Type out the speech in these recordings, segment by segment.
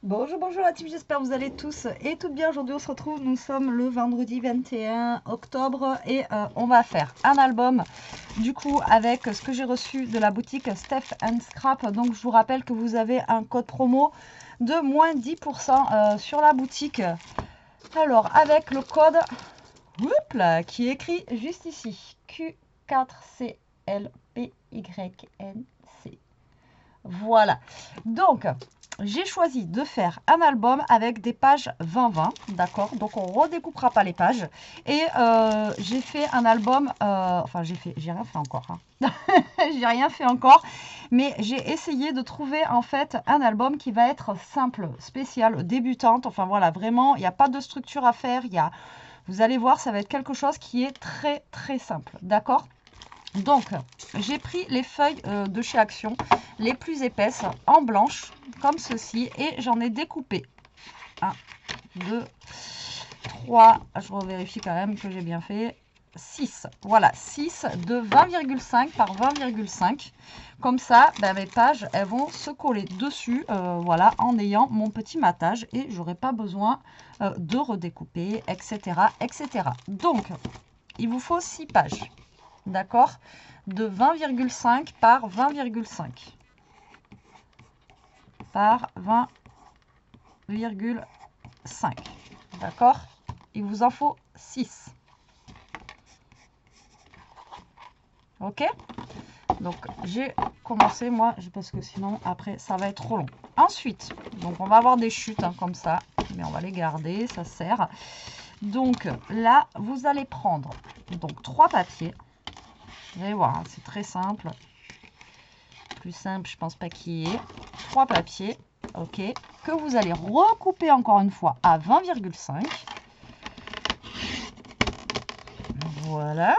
Bonjour, bonjour la team, j'espère que vous allez tous et toutes bien. Aujourd'hui on se retrouve, nous sommes le vendredi 21 octobre et on va faire un album du coup avec ce que j'ai reçu de la boutique Steph and Scrap. Donc je vous rappelle que vous avez un code promo de moins 10% sur la boutique. Alors avec le code qui est écrit juste ici, Q4CLPYNC. Voilà, donc j'ai choisi de faire un album avec des pages 20-20, d'accord? Donc on redécoupera pas les pages. Et j'ai fait un album, enfin j'ai rien fait encore, hein. J'ai rien fait encore, mais j'ai essayé de trouver en fait un album qui va être simple, spécial, débutante. Enfin voilà, vraiment, il n'y a pas de structure à faire. Vous allez voir, ça va être quelque chose qui est très très simple, d'accord? Donc, j'ai pris les feuilles de chez Action, les plus épaisses, en blanche, comme ceci, et j'en ai découpé 1, 2, 3, je revérifie quand même que j'ai bien fait, 6. Voilà, 6 de 20,5 par 20,5. Comme ça, ben, mes pages, elles vont se coller dessus, voilà, en ayant mon petit matage, et j'aurai pas besoin de redécouper, etc., etc. Donc, il vous faut 6 pages. D'accord, de 20,5 par 20,5 par 20,5. D'accord, il vous en faut 6. Ok, donc j'ai commencé moi parce que sinon après ça va être trop long. Ensuite, donc on va avoir des chutes hein, comme ça, mais on va les garder, ça sert. Donc là vous allez prendre donc 3 papiers. Vous allez voir, hein, c'est très simple. Plus simple, je pense pas qu'il y ait. 3 papiers, ok, que vous allez recouper encore une fois à 20,5. Voilà.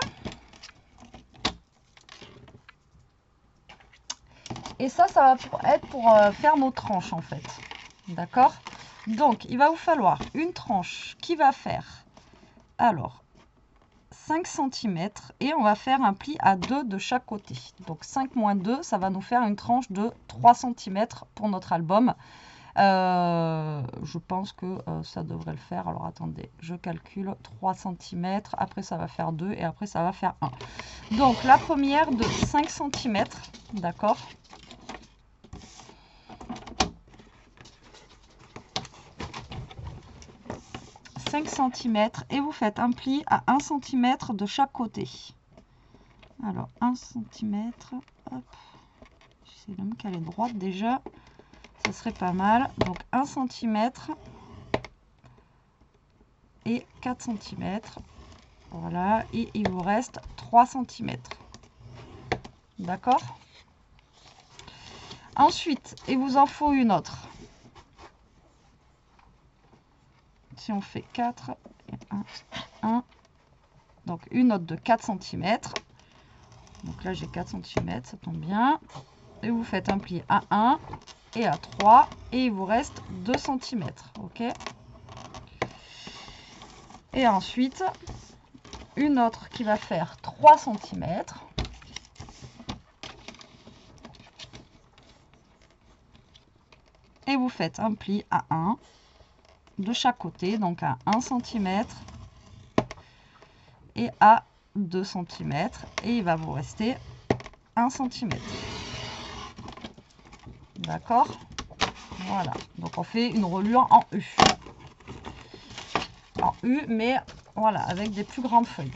Et ça va être pour faire nos tranches en fait. D'accord? Donc, il va vous falloir une tranche qui va faire, alors, 5 cm et on va faire un pli à 2 de chaque côté. Donc 5 moins 2, ça va nous faire une tranche de 3 cm pour notre album. Je pense que ça devrait le faire. Alors attendez, je calcule 3 cm, après ça va faire 2 et après ça va faire 1. Donc la première de 5 cm, d'accord? « 5 cm et vous faites un pli à 1 cm de chaque côté. Alors 1 cm, hop, j'essaie de me caler droite déjà, ça serait pas mal. Donc 1 cm et 4 cm. Voilà, et il vous reste 3 cm. D'accord? Ensuite, il vous en faut une autre. Si on fait 4 et 1, donc une autre de 4 cm. Donc là, j'ai 4 cm, ça tombe bien. Et vous faites un pli à 1 et à 3 et il vous reste 2 cm. Ok? Et ensuite, une autre qui va faire 3 cm. Et vous faites un pli à 1 de chaque côté, donc à 1 cm et à 2 cm. Et il va vous rester 1 cm. D'accord? Voilà. Donc on fait une reliure en U. En U, mais voilà, avec des plus grandes feuilles.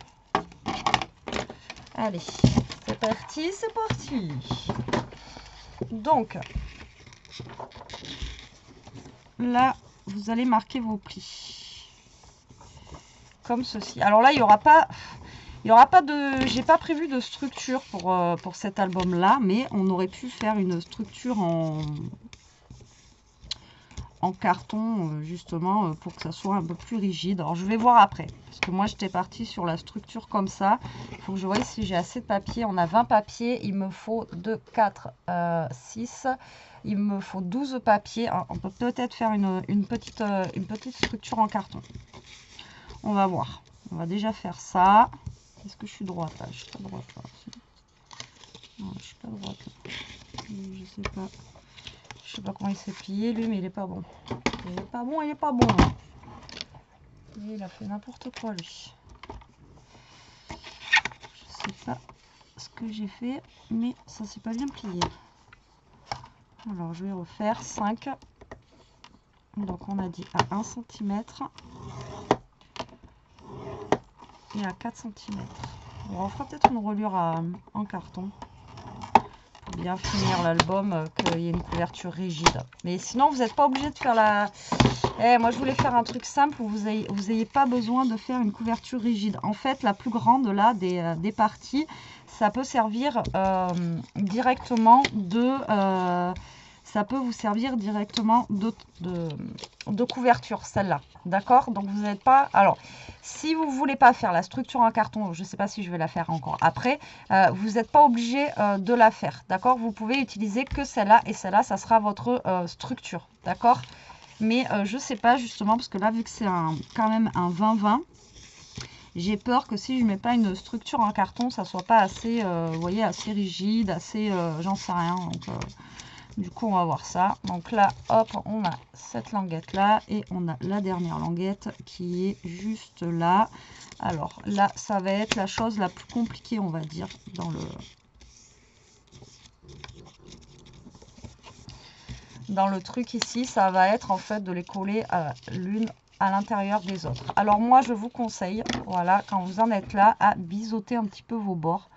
Allez, c'est parti, c'est parti. Donc, là, vous allez marquer vos plis. Comme ceci. Alors là, il n'y aura pas de... J'ai pas prévu de structure pour cet album-là, mais on aurait pu faire une structure en carton, justement, pour que ça soit un peu plus rigide. Alors, je vais voir après, parce que moi, j'étais partie sur la structure comme ça. Il faut que je voie si j'ai assez de papier. On a 20 papiers, il me faut 2, 4, 6. Il me faut 12 papiers. On peut peut-être faire une petite structure en carton. On va voir. On va déjà faire ça. Est-ce que je suis droite là? Je suis pas droite là. Non, je suis pas droite là. Je sais pas. Je Je sais pas comment il s'est plié lui, mais il est pas bon. Il est pas bon, il est pas bon. Il a fait n'importe quoi lui. Je sais pas ce que j'ai fait, mais ça s'est pas bien plié. Alors je vais refaire 5. Donc on a dit à 1 cm et à 4 cm. On fera peut-être une reliure en carton. Pour bien finir l'album, qu'il y ait une couverture rigide. Mais sinon vous n'êtes pas obligé de faire la... moi je voulais faire un truc simple où vous ayez pas besoin de faire une couverture rigide. En fait la plus grande là des parties, ça peut servir directement de... ça peut vous servir directement de couverture, celle-là. D'accord? Donc, vous n'êtes pas... Alors, si vous ne voulez pas faire la structure en carton, je ne sais pas si je vais la faire encore après, vous n'êtes pas obligé de la faire. D'accord? Vous pouvez utiliser que celle-là et celle-là, ça sera votre structure. D'accord? Mais je ne sais pas justement, parce que là, vu que c'est quand même un 20-20, j'ai peur que si je ne mets pas une structure en carton, ça ne soit pas assez, vous voyez, assez rigide, assez... j'en sais rien. Donc... du coup, on va voir ça. Donc là, hop, on a cette languette là et on a la dernière languette qui est juste là. Alors là, ça va être la chose la plus compliquée, on va dire, dans le truc ici. Ça va être en fait de les coller l'une à l'intérieur des autres. Alors moi, je vous conseille, voilà, quand vous en êtes là, à biseauter un petit peu vos bords.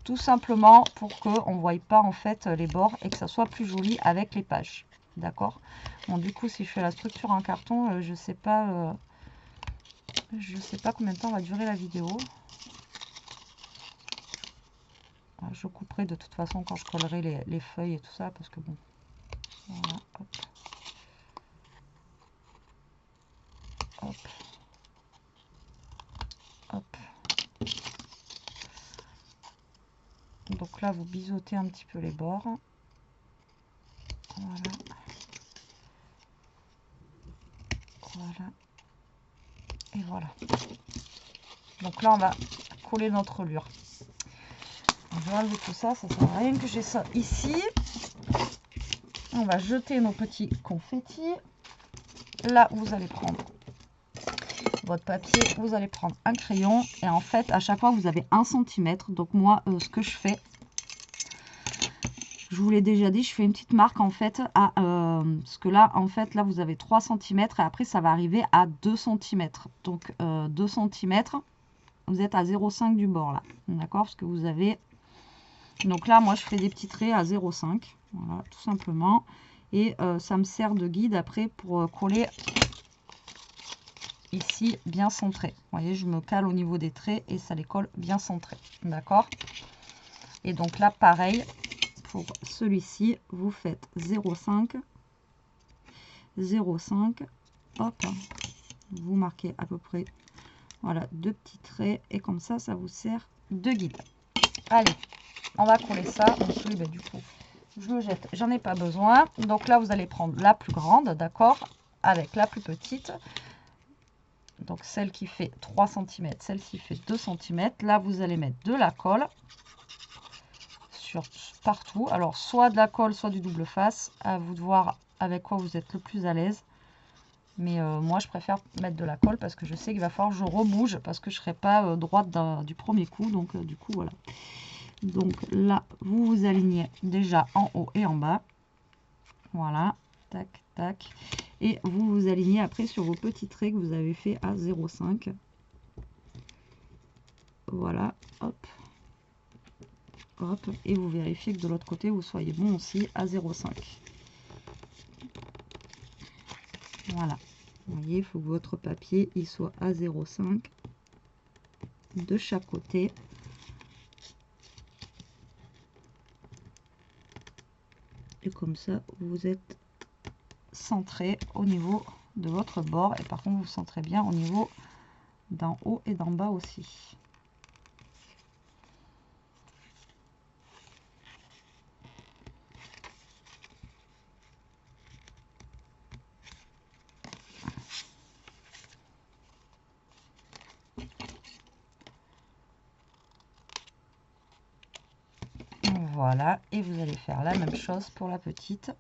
Tout simplement pour qu'on ne voie pas en fait les bords et que ça soit plus joli avec les pages. D'accord? Bon, du coup, si je fais la structure en carton, je sais pas combien de temps va durer la vidéo. Je couperai de toute façon quand je collerai les feuilles et tout ça parce que bon. Voilà, hop. Hop. Hop. Donc là, vous biseautez un petit peu les bords. Voilà. Voilà. Et voilà. Donc là, on va coller notre reliure. Je vais enlever tout ça, ça sert à rien que j'ai ça ici. On va jeter nos petits confettis. Là, vous allez prendre votre papier, vous allez prendre un crayon. Et en fait, à chaque fois, vous avez 1 cm. Donc moi, ce que je fais, je vous l'ai déjà dit, je fais une petite marque en fait à... parce que là, en fait, là, vous avez 3 cm et après, ça va arriver à 2 cm. Donc, 2 cm, vous êtes à 0,5 du bord là. D'accord? Parce que vous avez... Donc là, moi, je fais des petits traits à 0,5. Voilà, tout simplement. Et ça me sert de guide après pour coller ici bien centré. Vous voyez, je me cale au niveau des traits et ça les colle bien centrés. D'accord? Et donc là, pareil, pour celui-ci, vous faites 0,5, 0,5, hop, vous marquez à peu près, voilà, 2 petits traits et comme ça, ça vous sert de guide. Allez, on va coller ça. Donc celui, du coup, je le jette, j'en ai pas besoin. Donc là, vous allez prendre la plus grande, d'accord, avec la plus petite. Donc celle qui fait 3 cm, celle-ci fait 2 cm. Là, vous allez mettre de la colle sur partout. Alors, soit de la colle, soit du double face. À vous de voir avec quoi vous êtes le plus à l'aise. Mais moi, je préfère mettre de la colle parce que je sais qu'il va falloir que je rebouge parce que je ne serai pas droite du premier coup. Donc, du coup, voilà. Donc là, vous vous alignez déjà en haut et en bas. Voilà. Tac, tac. Et vous vous alignez après sur vos petits traits que vous avez fait à 0,5. Voilà. Hop. Hop. Et vous vérifiez que de l'autre côté, vous soyez bon aussi à 0,5. Voilà. Vous voyez, il faut que votre papier il soit à 0,5 de chaque côté. Et comme ça, vous êtes centré au niveau de votre bord. Et par contre, vous centrez bien au niveau d'en haut et d'en bas aussi. Voilà, et vous allez faire la même chose pour la petite.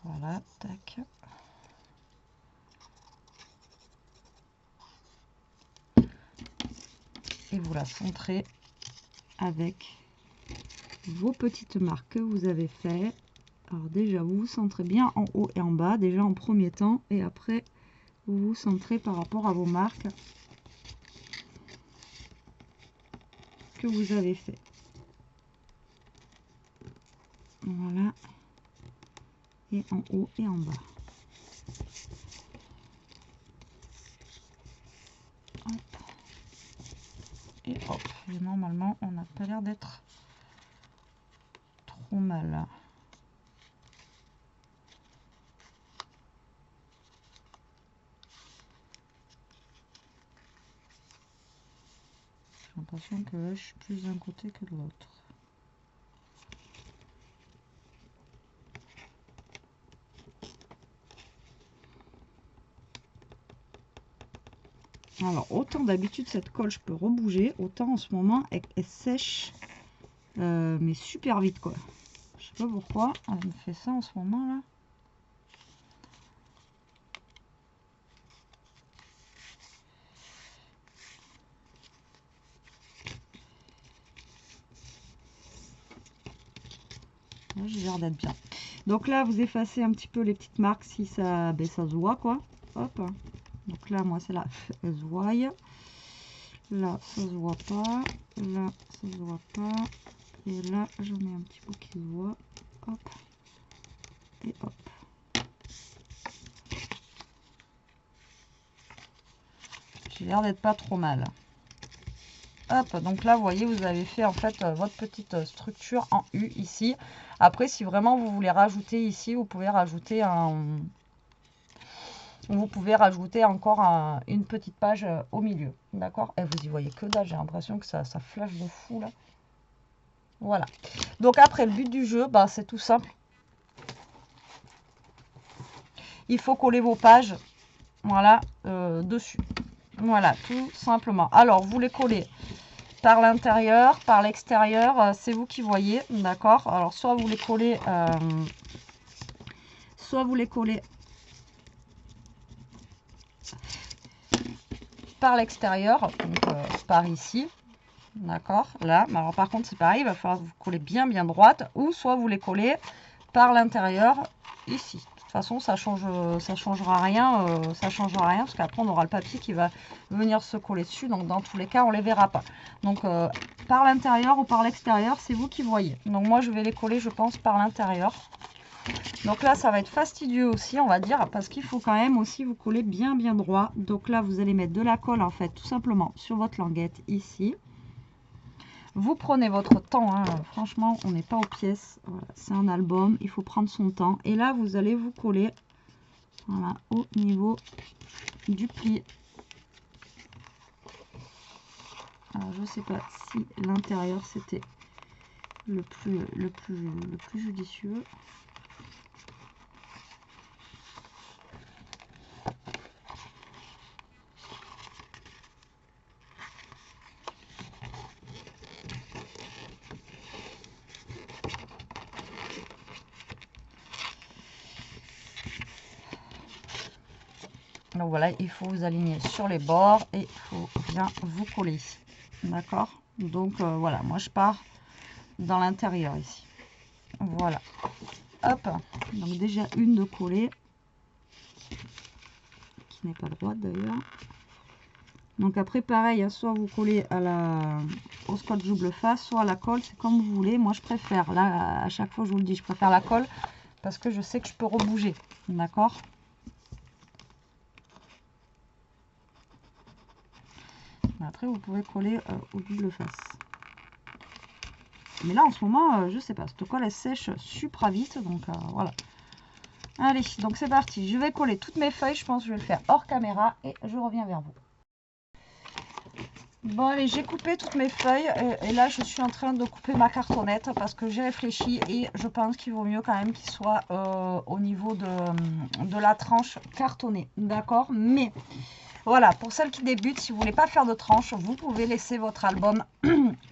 Voilà, tac. Et vous la centrez avec vos petites marques que vous avez fait. Alors déjà, vous vous centrez bien en haut et en bas, déjà en premier temps, et après, vous vous centrez par rapport à vos marques que vous avez fait. Voilà. Et en haut et en bas. Hop. Et hop. Et normalement, on n'a pas l'air d'être trop mal. J'ai l'impression que je suis plus d'un côté que de l'autre. Alors, autant d'habitude, cette colle, je peux rebouger. Autant en ce moment, elle sèche, mais super vite, quoi. Je sais pas pourquoi elle me fait ça en ce moment, là. Là, j'ai l'air d'être bien. Donc là, vous effacez un petit peu les petites marques si ça, ben, ça se voit, quoi. Hop. Donc là, moi, c'est là, elle se voit. Là, ça se voit pas. Là, ça se voit pas. Et là, j'en ai un petit peu qui se voit. Hop. Et hop. J'ai l'air d'être pas trop mal. Hop, donc là, vous voyez, vous avez fait en fait votre petite structure en U ici. Après, si vraiment vous voulez rajouter ici, vous pouvez rajouter un... Vous pouvez rajouter encore une petite page au milieu. D'accord? Et vous y voyez que dalle, j'ai l'impression que ça flash de fou là. Voilà. Donc après, le but du jeu, bah, c'est tout simple. Il faut coller vos pages, voilà, dessus. Voilà, tout simplement. Alors, vous les collez par l'intérieur, par l'extérieur, c'est vous qui voyez, d'accord? Alors, soit vous les collez par l'extérieur, donc par ici, d'accord? Là, mais alors par contre, c'est pareil, il va falloir vous coller bien droite, ou soit vous les collez par l'intérieur, ici. De toute façon, ça changera rien, parce qu'après, on aura le papier qui va venir se coller dessus, donc dans tous les cas, on les verra pas. Donc, par l'intérieur ou par l'extérieur, c'est vous qui voyez. Donc, moi, je vais les coller, je pense, par l'intérieur. Donc là, ça va être fastidieux aussi, on va dire, parce qu'il faut quand même aussi vous coller bien droit. Donc là, vous allez mettre de la colle, en fait, tout simplement, sur votre languette, ici. Vous prenez votre temps, hein. Franchement, on n'est pas aux pièces. Voilà, c'est un album, il faut prendre son temps. Et là, vous allez vous coller, voilà, au niveau du pli. Alors, je sais pas si l'intérieur, c'était le plus judicieux. Donc voilà, il faut vous aligner sur les bords et il faut bien vous coller ici. D'accord? Donc voilà, moi je pars dans l'intérieur ici. Voilà. Hop. Donc déjà une de coller. Qui n'est pas droite d'ailleurs. Donc après pareil, hein, soit vous collez au scotch double face, soit à la colle, c'est comme vous voulez. Moi je préfère, là à chaque fois je vous le dis, je préfère la colle parce que je sais que je peux rebouger. D'accord? Après, vous pouvez coller au double face. Mais là, en ce moment, je sais pas. Cette colle, elle sèche super vite. Donc, voilà. Allez, donc c'est parti. Je vais coller toutes mes feuilles. Je pense que je vais le faire hors caméra. Et je reviens vers vous. Bon, allez, j'ai coupé toutes mes feuilles. Et là, je suis en train de couper ma cartonnette. Parce que j'ai réfléchi. Et je pense qu'il vaut mieux quand même qu'il soit au niveau de la tranche cartonnée. D'accord? Mais... voilà, pour celles qui débutent, si vous ne voulez pas faire de tranche, vous pouvez laisser votre album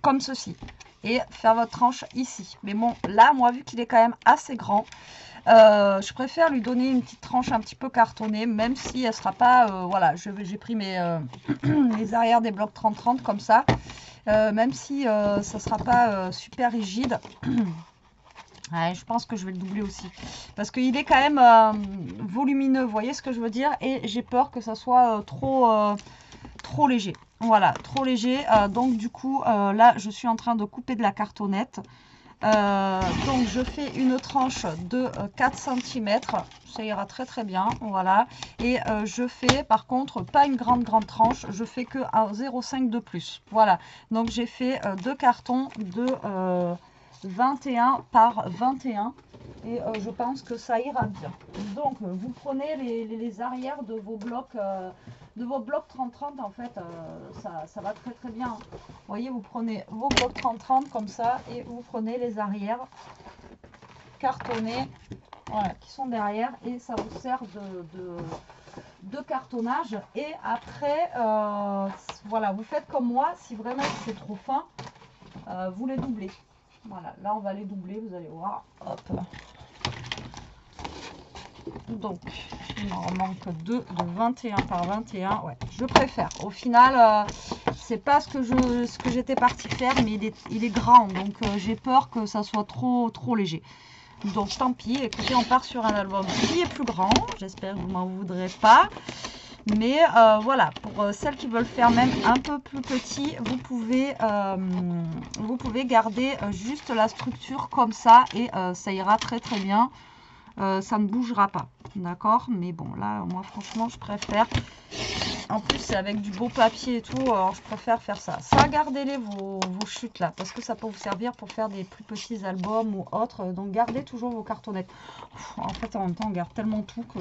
comme ceci et faire votre tranche ici. Mais bon, là, moi, vu qu'il est quand même assez grand, Je préfère lui donner une petite tranche un petit peu cartonnée, même si elle sera pas, voilà, j'ai pris les arrières des blocs 30-30 comme ça, même si ça sera pas super rigide. Ouais, je pense que je vais le doubler aussi, parce qu'il est quand même volumineux, vous voyez ce que je veux dire, et j'ai peur que ça soit trop léger. Voilà, trop léger, donc du coup, là, je suis en train de couper de la cartonnette. Donc je fais une tranche de 4 cm, ça ira très très bien, voilà. Et je fais par contre pas une grande tranche, je fais que un 0,5 de plus, voilà. Donc j'ai fait deux cartons de 21 par 21 et je pense que ça ira bien. Donc vous prenez les arrières de vos blocs 30-30, en fait, ça va très très bien. Vous voyez, vous prenez vos blocs 30-30 comme ça et vous prenez les arrières cartonnés, voilà, qui sont derrière, et ça vous sert de cartonnage. Et après, voilà, vous faites comme moi, si vraiment c'est trop fin, vous les doublez. Voilà, là on va les doubler, vous allez voir. Hop. Donc, il m'en manque deux de 21 par 21. Ouais, je préfère. Au final, c'est pas ce que j'étais partie faire, mais il est grand, donc j'ai peur que ça soit trop léger. Donc tant pis, écoutez, on part sur un album qui est plus grand. J'espère que vous m'en voudrez pas. Mais voilà, pour celles qui veulent faire même un peu plus petit, vous pouvez garder juste la structure comme ça et ça ira très très bien. Ça ne bougera pas, d'accord? Mais bon, là, moi, franchement, je préfère. En plus, c'est avec du beau papier et tout, alors je préfère faire ça. Ça, gardez-les vos chutes là, parce que ça peut vous servir pour faire des plus petits albums ou autres. Donc, gardez toujours vos cartonnettes. En fait, en même temps, on garde tellement tout que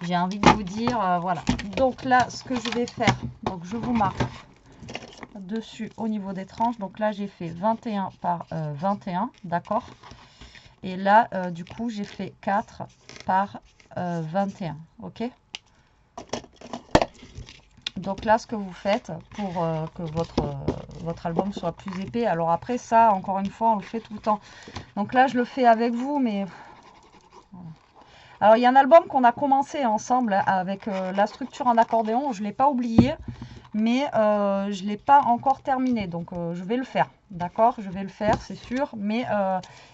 j'ai envie de vous dire, voilà. Donc là, ce que je vais faire, donc je vous marque dessus au niveau des tranches. Donc là, j'ai fait 21 par 21, d'accord? Et là, du coup, j'ai fait 4 par 21, ok? Donc là, ce que vous faites pour que votre album soit plus épais. Alors après, ça, encore une fois, on le fait tout le temps. Donc là, je le fais avec vous, mais... Voilà. Alors, il y a un album qu'on a commencé ensemble avec la structure en accordéon. Je ne l'ai pas oublié, mais je ne l'ai pas encore terminé. Donc, je vais le faire. D'accord, je vais le faire, c'est sûr. Mais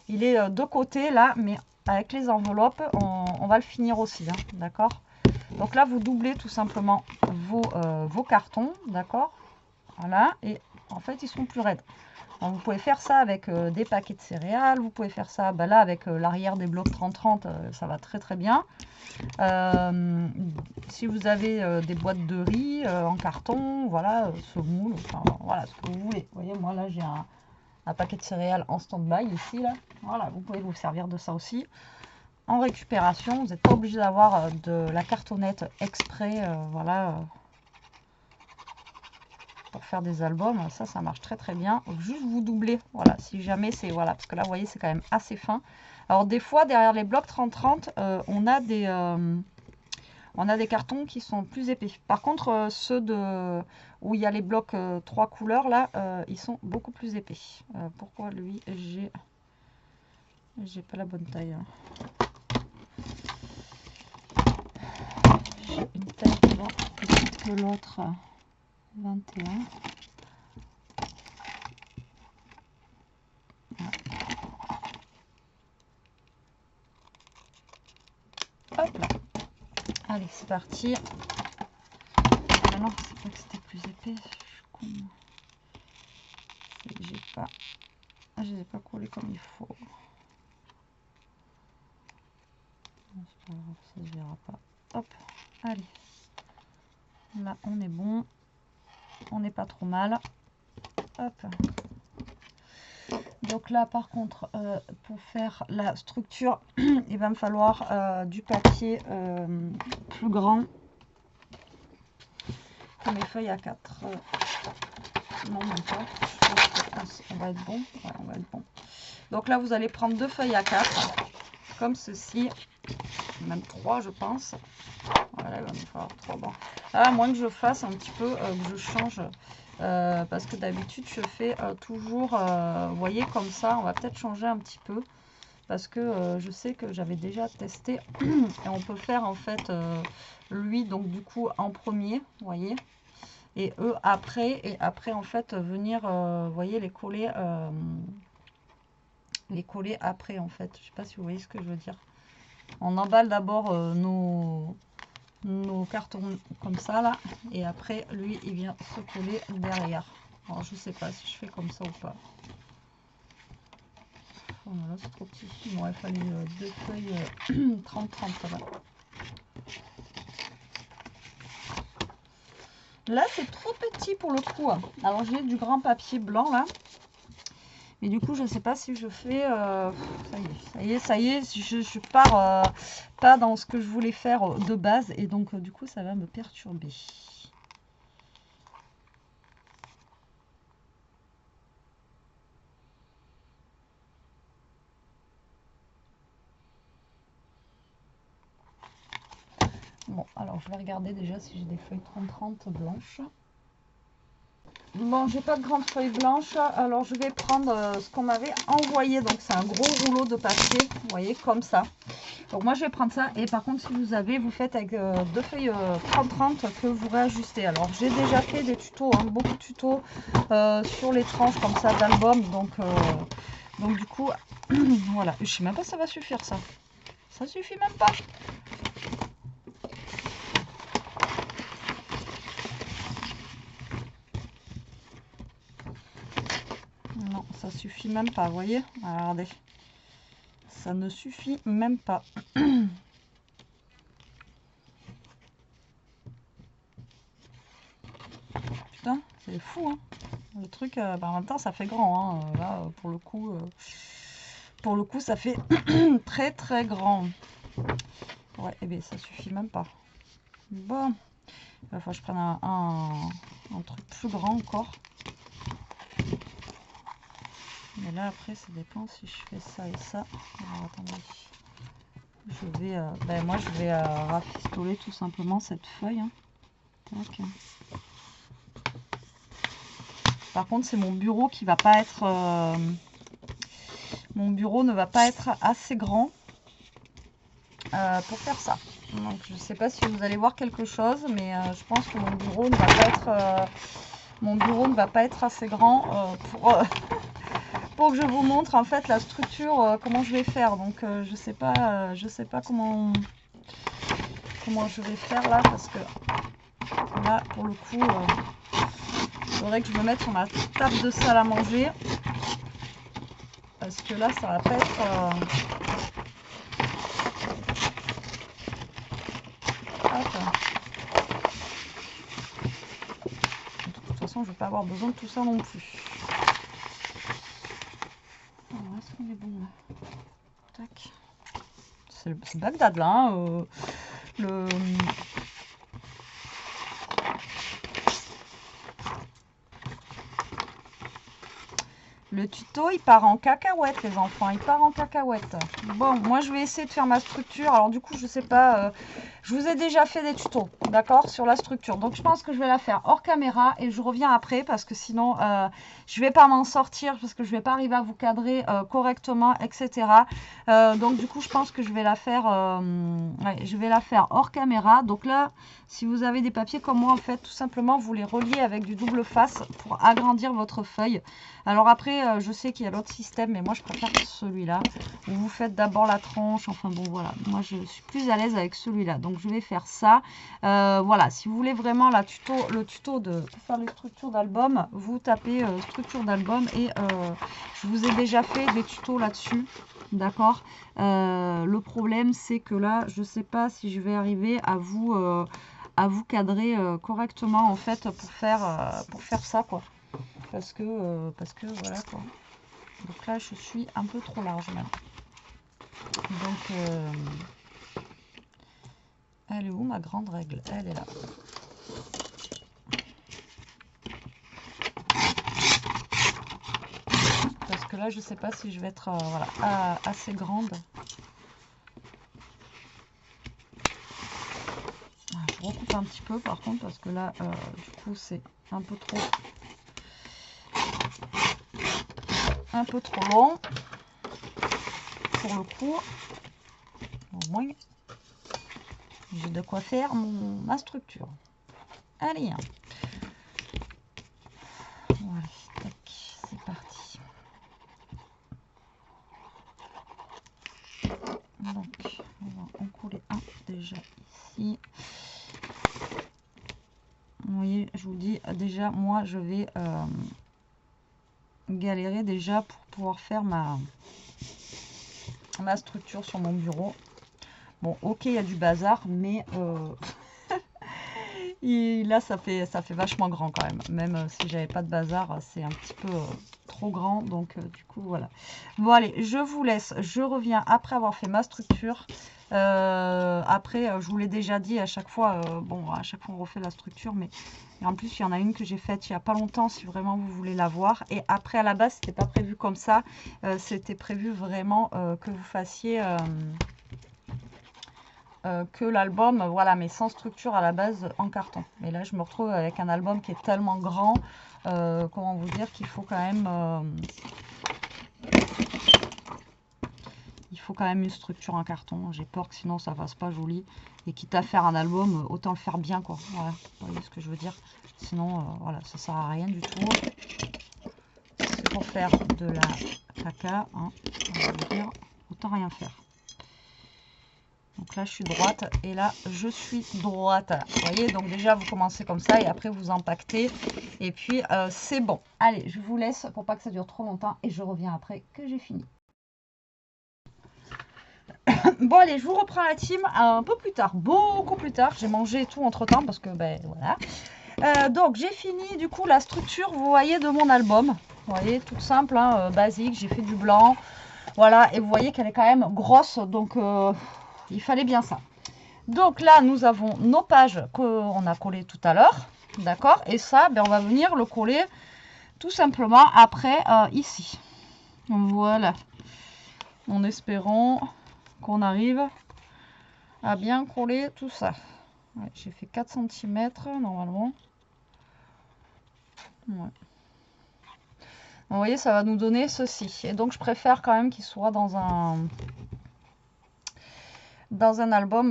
il est de côté, là. Mais avec les enveloppes, on va le finir aussi. Hein, d'accord. Donc là, vous doublez tout simplement vos cartons. D'accord. Voilà. Et en fait, ils sont plus raides. Donc, vous pouvez faire ça avec des paquets de céréales. Vous pouvez faire ça là avec l'arrière des blocs 30-30. Ça va très très bien. Si vous avez des boîtes de riz en carton, voilà, semoule, enfin voilà, ce que vous voulez. Vous voyez, moi là j'ai un paquet de céréales en stand-by ici, là. Voilà, vous pouvez vous servir de ça aussi. En récupération, vous n'êtes pas obligé d'avoir de la cartonnette exprès, voilà, pour faire des albums. Ça marche très très bien. Juste vous doublez, voilà, si jamais c'est, voilà, parce que là, vous voyez, c'est quand même assez fin. Alors des fois, derrière les blocs 30-30, on a des cartons qui sont plus épais. Par contre, ceux où il y a les blocs 3 couleurs, là, ils sont beaucoup plus épais. Pourquoi lui, j'ai pas la bonne taille. Hein. J'ai une taille qui va plus petite que l'autre. 21. Hop là. Allez, c'est parti. Ah non, c'est pas que c'était plus épais. Je suis con. Je les ai pas collés comme il faut. Non, c'est pas grave, ça se verra pas. Hop, allez. Là, on est bon. On n'est pas trop mal. Hop. Donc là, par contre, pour faire la structure, il va me falloir du papier plus grand que mes feuilles à 4. Non, même pas. Je pense qu'on va être bon. Ouais, on va être bon. Donc là, vous allez prendre 2 feuilles à 4, comme ceci. Même 3, je pense. Voilà, il va me falloir 3. Bon. Là, à moins que je fasse un petit peu, que je change... parce que d'habitude je fais toujours, vous voyez, comme ça. On va peut-être changer un petit peu parce que je sais que j'avais déjà testé et on peut faire en fait lui donc du coup en premier, vous voyez, et eux après, et après en fait venir, vous voyez, les coller après en fait. Je sais pas si vous voyez ce que je veux dire. On emballe d'abord nos cartons comme ça là, et après lui il vient se coller derrière. Alors je sais pas si je fais comme ça ou pas. Voilà, c'est trop petit. Il m'aurait fallu deux feuilles 30-30 là. Là c'est trop petit pour le coup. Alors j'ai du grand papier blanc là. Mais du coup je sais pas si je fais... ça y est, je pars pas dans ce que je voulais faire de base. Et donc du coup ça va me perturber. Bon, alors je vais regarder déjà si j'ai des feuilles 30-30 blanches. Bon, j'ai pas de grandes feuilles blanches, alors je vais prendre ce qu'on m'avait envoyé. Donc c'est un gros rouleau de papier, vous voyez, comme ça. Donc moi je vais prendre ça, et par contre si vous avez, vous faites avec deux feuilles 30-30 que vous réajustez. Alors j'ai déjà fait des tutos, hein, beaucoup de tutos sur les tranches comme ça d'album. Donc du coup, voilà, je sais même pas si ça va suffire ça. Ça suffit même pas. Non, ça suffit même pas, vous voyez. Regardez. Ça ne suffit même pas. Putain, c'est fou, hein. Le truc, en même temps, ça fait grand, hein. Là, pour le coup, ça fait très très grand. Ouais, et bien ça suffit même pas. Bon, il va falloir que je prenne un truc plus grand encore. Mais là, après, ça dépend si je fais ça et ça. Alors, attendez. Je vais, moi, je vais rafistoler tout simplement cette feuille. Hein. Tac. Par contre, c'est mon bureau qui va pas être... mon bureau ne va pas être assez grand pour faire ça. Donc, je ne sais pas si vous allez voir quelque chose, mais je pense que mon bureau ne va pas être... mon bureau ne va pas être assez grand pour que je vous montre en fait la structure, comment je vais faire. Donc je sais pas comment je vais faire là, parce que là pour le coup il faudrait que je me mette sur ma table de salle à manger, parce que là ça va pas être de toute façon je vais pas avoir besoin de tout ça non plus. Alors, est-ce qu'on est bon là? Tac. C'est Bagdad là, hein, le tuto, il part en cacahuète, les enfants. Il part en cacahuète. Bon, moi, je vais essayer de faire ma structure. Alors, du coup, je sais pas. Je vous ai déjà fait des tutos, d'accord, sur la structure. Donc, je pense que je vais la faire hors caméra et je reviens après, parce que sinon, je vais pas m'en sortir, parce que je vais pas arriver à vous cadrer correctement, etc. Donc, du coup, je pense que je vais la faire, hors caméra. Donc là, si vous avez des papiers comme moi, en fait, tout simplement, vous les reliez avec du double face pour agrandir votre feuille. Alors après, je sais qu'il y a l'autre système, mais moi je préfère celui-là, où vous faites d'abord la tranche. Enfin bon, voilà, moi je suis plus à l'aise avec celui-là, donc je vais faire ça. Voilà, si vous voulez vraiment le tuto de faire les structures d'album, vous tapez structure d'album, et je vous ai déjà fait des tutos là-dessus, d'accord. Le problème, c'est que là, je sais pas si je vais arriver à vous cadrer correctement en fait pour faire ça, quoi. Parce que voilà, quoi. Donc là je suis un peu trop large même. Donc elle est où ma grande règle? Elle est là. Parce que là je sais pas si je vais être voilà, assez grande. Je recoupe un petit peu par contre, parce que là du coup c'est un peu trop long. sur le coup. Au moins, j'ai de quoi faire ma structure. Allez, hein. Voilà, tac, c'est parti. Donc, on va en coller un déjà ici. Vous voyez, je vous dis, déjà, moi, je vais galérer déjà pour pouvoir faire ma structure sur mon bureau. Bon, ok, il y a du bazar, mais là, ça fait vachement grand quand même. Même si j'avais pas de bazar, c'est un petit peu trop grand. Donc, du coup, voilà. Bon, allez, je vous laisse. Je reviens après avoir fait ma structure. Après, je vous l'ai déjà dit à chaque fois. Bon, à chaque fois, on refait la structure. Mais en plus, il y en a une que j'ai faite il n'y a pas longtemps, si vraiment vous voulez la voir. Et après, à la base, c'était pas prévu comme ça. C'était prévu vraiment que vous fassiez... que l'album, voilà, mais sans structure à la base en carton. Mais là, je me retrouve avec un album qui est tellement grand, comment vous dire, qu'il faut quand même... il faut quand même une structure en carton. J'ai peur que sinon ça fasse pas joli. Et quitte à faire un album, autant le faire bien, quoi. Voilà, vous voyez ce que je veux dire. Sinon, voilà, ça sert à rien du tout. C'est pour faire de la caca, hein, on va dire. Autant rien faire. Donc là, je suis droite et là, je suis droite. Vous voyez, donc déjà, vous commencez comme ça et après, vous empaquetez. Et puis, c'est bon. Allez, je vous laisse pour pas que ça dure trop longtemps et je reviens après que j'ai fini. Bon, allez, je vous reprends la team un peu plus tard, beaucoup plus tard. J'ai mangé tout entre-temps parce que, ben, voilà. Donc, j'ai fini, du coup, la structure, vous voyez, de mon album. Vous voyez, tout simple, hein, basique. J'ai fait du blanc. Voilà, et vous voyez qu'elle est quand même grosse, donc... il fallait bien ça. Donc là, nous avons nos pages qu'on a collées tout à l'heure. D'accord. Et ça, ben, on va venir le coller tout simplement après ici. Voilà. En espérant qu'on arrive à bien coller tout ça. Ouais, j'ai fait 4 cm normalement. Ouais. Vous voyez, ça va nous donner ceci. Et donc, je préfère quand même qu'il soit dans un album...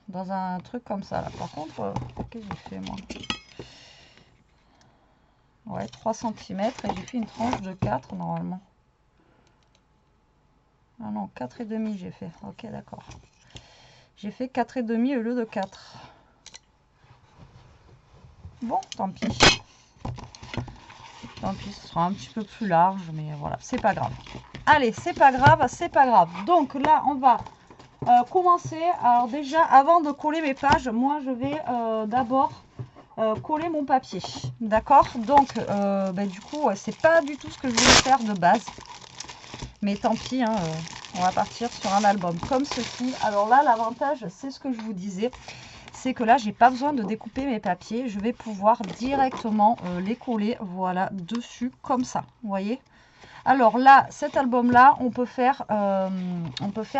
dans un truc comme ça là. Par contre, qu'est-ce que j'ai fait moi? Ouais, 3 cm et j'ai fait une tranche de 4 normalement. Ah non, 4,5 j'ai fait. Ok, d'accord. J'ai fait 4,5 au lieu de 4. Bon, tant pis. Tant pis, ce sera un petit peu plus large, mais voilà, c'est pas grave. Allez, c'est pas grave, c'est pas grave. Donc là, on va commencer. Alors déjà, avant de coller mes pages, moi je vais d'abord coller mon papier. D'accord. Donc, du coup, c'est pas du tout ce que je voulais faire de base. Mais tant pis, hein, on va partir sur un album comme ceci. Alors là, l'avantage, c'est ce que je vous disais. C'est que là, j'ai pas besoin de découper mes papiers. Je vais pouvoir directement les coller, voilà, dessus, comme ça. Vous voyez? Alors là, cet album-là, on peut faire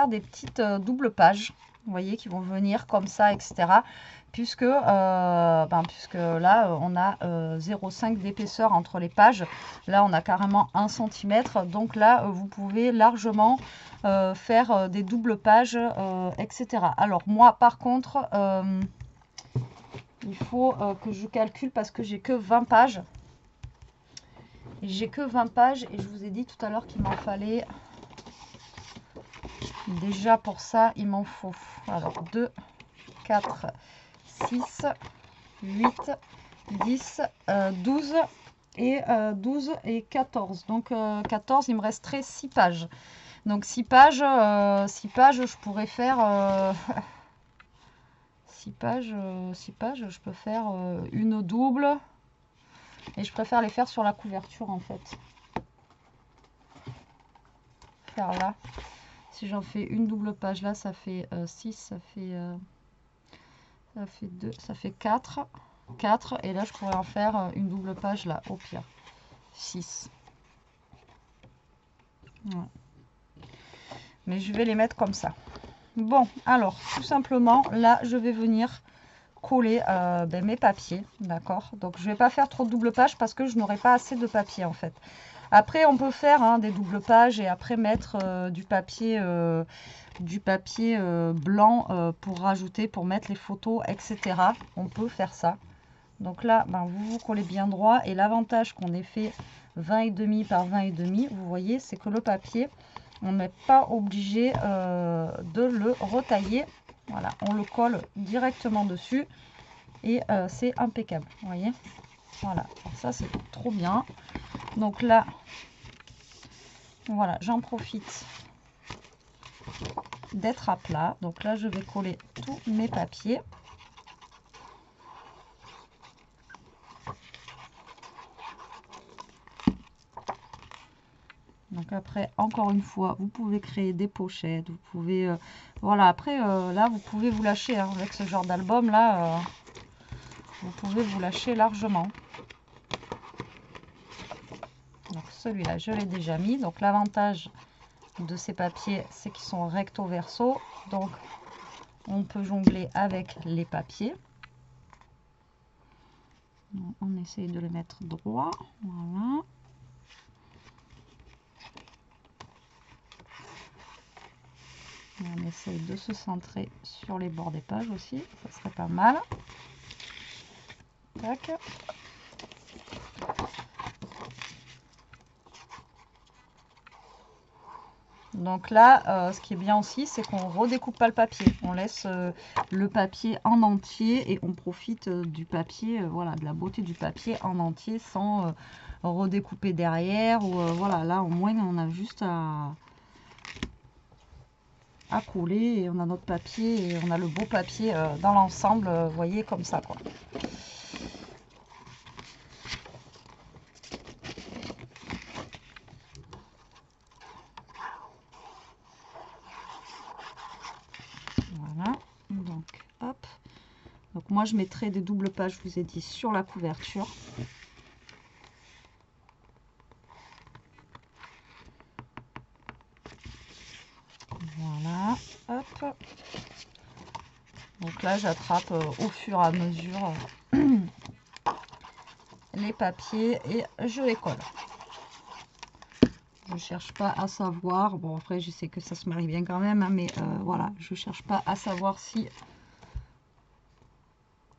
des petites doubles pages, vous voyez, qui vont venir comme ça, etc. Puisque là, on a 0,5 d'épaisseur entre les pages. Là, on a carrément 1 cm. Donc là, vous pouvez largement faire des doubles pages, etc. Alors moi, par contre, il faut que je calcule parce que j'ai que 20 pages. J'ai que 20 pages et je vous ai dit tout à l'heure qu'il m'en fallait, déjà pour ça, il m'en faut, alors 2, 4, 6, 8, 10, 12 et 12 et 14. Donc 14, il me resterait 6 pages. Donc 6 pages, je pourrais faire 6 pages, je peux faire une double. Et je préfère les faire sur la couverture en fait. Faire là. Si j'en fais une double page là, ça fait 6, ça fait 2, ça fait 4. 4. Et là, je pourrais en faire une double page là, au pire. 6. Ouais. Mais je vais les mettre comme ça. Bon, alors, tout simplement, là, je vais venir coller mes papiers, d'accord. Donc je vais pas faire trop de double page parce que je n'aurai pas assez de papier en fait. Après, on peut faire hein, des doubles pages et après mettre du papier blanc pour rajouter, pour mettre les photos, etc. On peut faire ça. Donc là, ben, vous collez bien droit. Et l'avantage qu'on ait fait 20,5 par 20,5, vous voyez, c'est que le papier, on n'est pas obligé de le retailler. Voilà, on le colle directement dessus et c'est impeccable, vous voyez. Voilà, ça c'est trop bien. Donc là, voilà, j'en profite d'être à plat. Donc là, je vais coller tous mes papiers. Donc après, encore une fois, vous pouvez créer des pochettes, vous pouvez... voilà, après, là, vous pouvez vous lâcher hein, avec ce genre d'album, là, vous pouvez vous lâcher largement. Donc celui-là, je l'ai déjà mis. Donc l'avantage de ces papiers, c'est qu'ils sont recto verso. Donc, on peut jongler avec les papiers. On essaye de les mettre droit. Voilà. On essaye de se centrer sur les bords des pages aussi. Ça serait pas mal. Tac. Donc là, ce qui est bien aussi, c'est qu'on redécoupe pas le papier. On laisse le papier en entier et on profite du papier, voilà, de la beauté du papier en entier sans redécouper derrière. Ou voilà, là au moins on a juste à coller et on a notre papier et on a le beau papier dans l'ensemble, vous voyez, comme ça quoi. Voilà, donc hop. Donc moi je mettrai des doubles pages, je vous ai dit, sur la couverture. Voilà, hop. Donc là j'attrape au fur et à mesure les papiers et je les colle. Je cherche pas à savoir, bon après je sais que ça se marie bien quand même, hein, mais voilà, je cherche pas à savoir si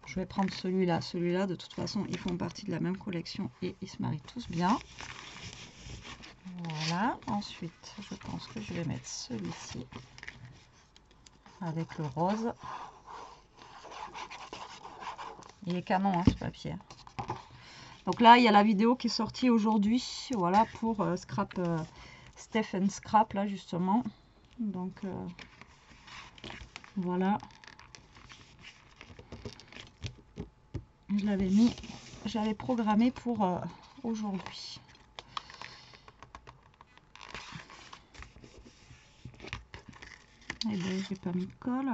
je vais prendre celui-là, celui-là, de toute façon ils font partie de la même collection et ils se marient tous bien. Voilà, ensuite je pense que je vais mettre celui-ci avec le rose. Il est canon hein, ce papier. Donc là il y a la vidéo qui est sortie aujourd'hui, voilà, pour Scrap, Stephen Scrap là justement. Donc voilà. Je l'avais mis, j'avais programmé pour aujourd'hui. Et bien, j'ai pas mis de colle.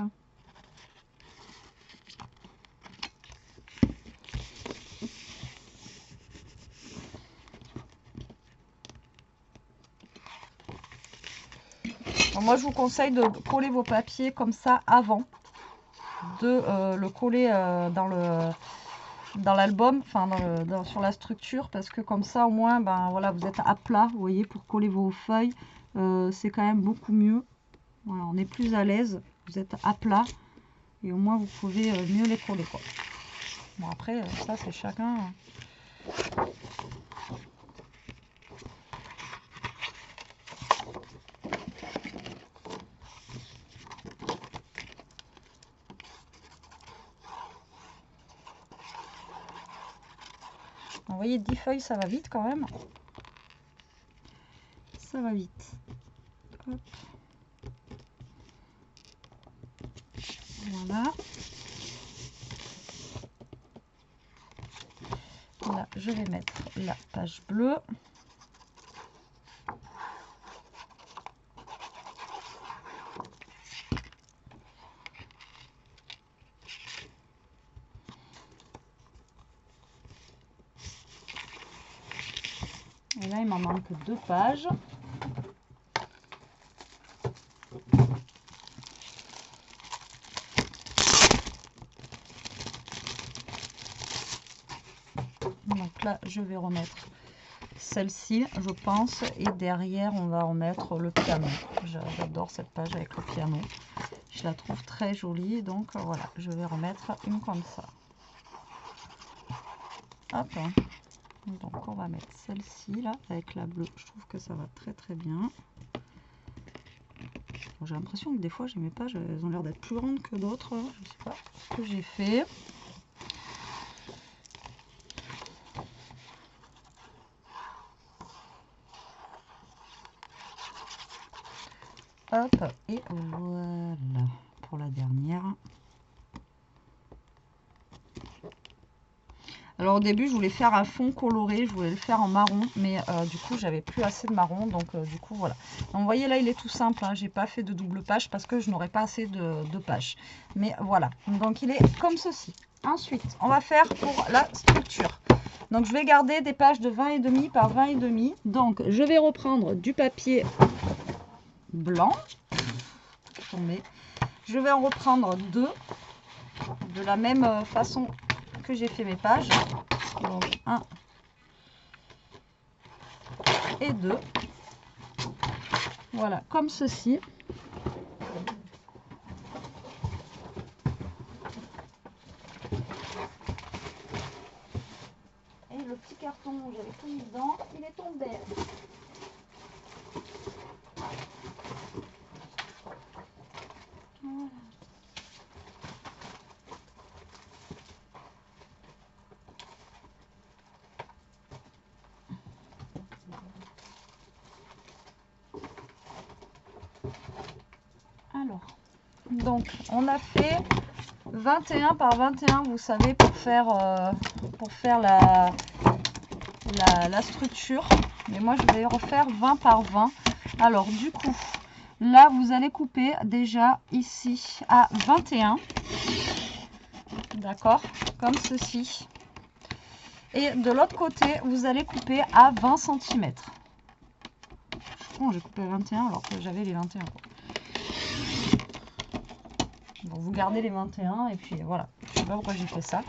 Donc, moi, je vous conseille de coller vos papiers comme ça avant de le coller dans l'album, enfin sur la structure, parce que comme ça au moins ben voilà, vous êtes à plat, vous voyez, pour coller vos feuilles, c'est quand même beaucoup mieux. Voilà, on est plus à l'aise, vous êtes à plat et au moins vous pouvez mieux les coller quoi. Bon après ça c'est chacun. Vous voyez 10 feuilles ça va vite quand même. Ça va vite. Hop. Voilà. Là, je vais mettre la page bleue. Et là, il m'en manque 2 pages. Donc là, je vais remettre celle-ci, je pense, et derrière on va remettre le piano. J'adore cette page avec le piano, je la trouve très jolie, donc voilà, je vais remettre une comme ça. Hop, donc on va mettre celle-ci là avec la bleue, je trouve que ça va très très bien. Bon, j'ai l'impression que des fois mes pages elles ont l'air d'être plus grandes que d'autres, je sais pas ce que j'ai fait. Hop, et voilà pour la dernière. Alors au début je voulais faire un fond coloré, je voulais le faire en marron, mais du coup j'avais plus assez de marron, donc du coup voilà. Donc vous voyez là il est tout simple, hein, j'ai pas fait de double page parce que je n'aurais pas assez de pages. Mais voilà, donc il est comme ceci. Ensuite on va faire pour la structure. Donc je vais garder des pages de 20,5 par 20,5. Donc je vais reprendre du papier blanc. Je vais en reprendre 2 de la même façon que j'ai fait mes pages. Donc 1 et 2. Voilà, comme ceci. Et le petit carton où j'avais tout mis dedans, il est tombé. Voilà. Alors, donc on a fait 21 par 21, vous savez, pour faire la structure. Mais moi je vais refaire 20 par 20. Alors du coup, là vous allez couper déjà ici à 21. D'accord, comme ceci. Et de l'autre côté, vous allez couper à 20 cm. Bon, j'ai coupé à 21 alors que j'avais les 21. Quoi. Donc vous gardez les 21 et puis voilà. Je sais pas pourquoi j'ai fait ça.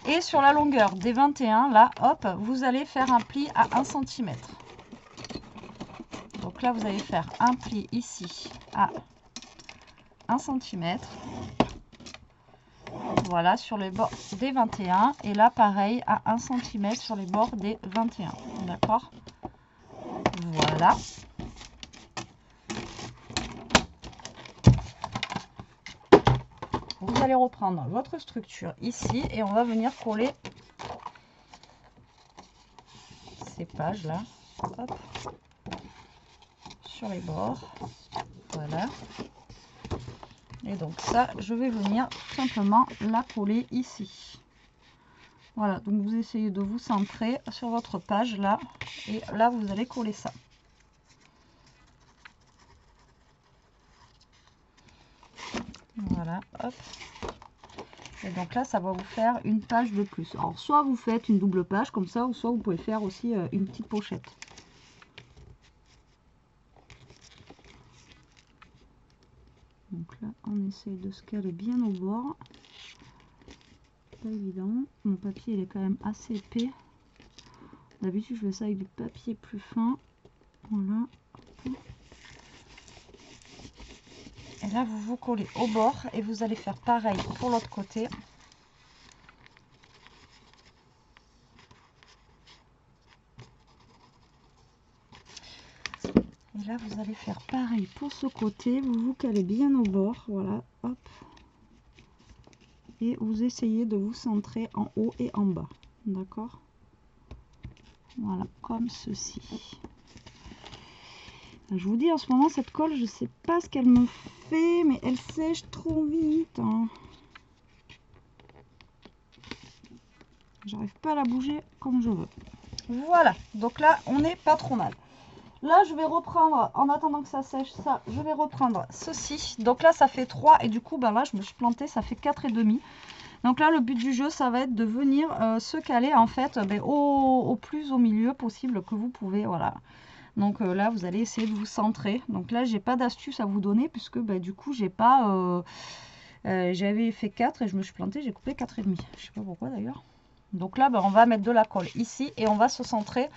Et sur la longueur des 21, là, hop, vous allez faire un pli à 1 cm. Donc là, vous allez faire un pli ici à 1 cm. Voilà, sur les bords des 21. Et là, pareil, à 1 cm sur les bords des 21. D'accord? Voilà. Vous allez reprendre votre structure ici et on va venir coller ces pages là, hop, sur les bords. Voilà. Et donc ça, je vais venir tout simplement la coller ici. Voilà, donc vous essayez de vous centrer sur votre page là et là vous allez coller ça. Voilà, hop. Et donc là, ça va vous faire une page de plus. Alors, soit vous faites une double page comme ça, ou soit vous pouvez faire aussi une petite pochette. Donc là, on essaye de se caler bien au bord. Pas évident. Mon papier, il est quand même assez épais. D'habitude, je fais ça avec du papier plus fin. Voilà. Et là, vous vous collez au bord et vous allez faire pareil pour l'autre côté. Et là, vous allez faire pareil pour ce côté. Vous vous calez bien au bord. Voilà, hop. Et vous essayez de vous centrer en haut et en bas. D'accord? Voilà, comme ceci. Je vous dis, en ce moment, cette colle, je sais pas ce qu'elle me fait, mais elle sèche trop vite. Hein. J'arrive pas à la bouger comme je veux. Voilà, donc là, on n'est pas trop mal. Là, je vais reprendre, en attendant que ça sèche, ça, je vais reprendre ceci. Donc là, ça fait 3 et du coup, ben là, je me suis plantée, ça fait 4,5. Donc là, le but du jeu, ça va être de venir se caler, en fait, ben, au plus au milieu possible que vous pouvez, voilà. Donc là, vous allez essayer de vous centrer. Donc là, j'ai pas d'astuce à vous donner, puisque ben, du coup, j'ai pas... j'avais fait 4 et je me suis plantée, j'ai coupé 4,5. Je sais pas pourquoi d'ailleurs. Donc là, ben, on va mettre de la colle ici et on va se centrer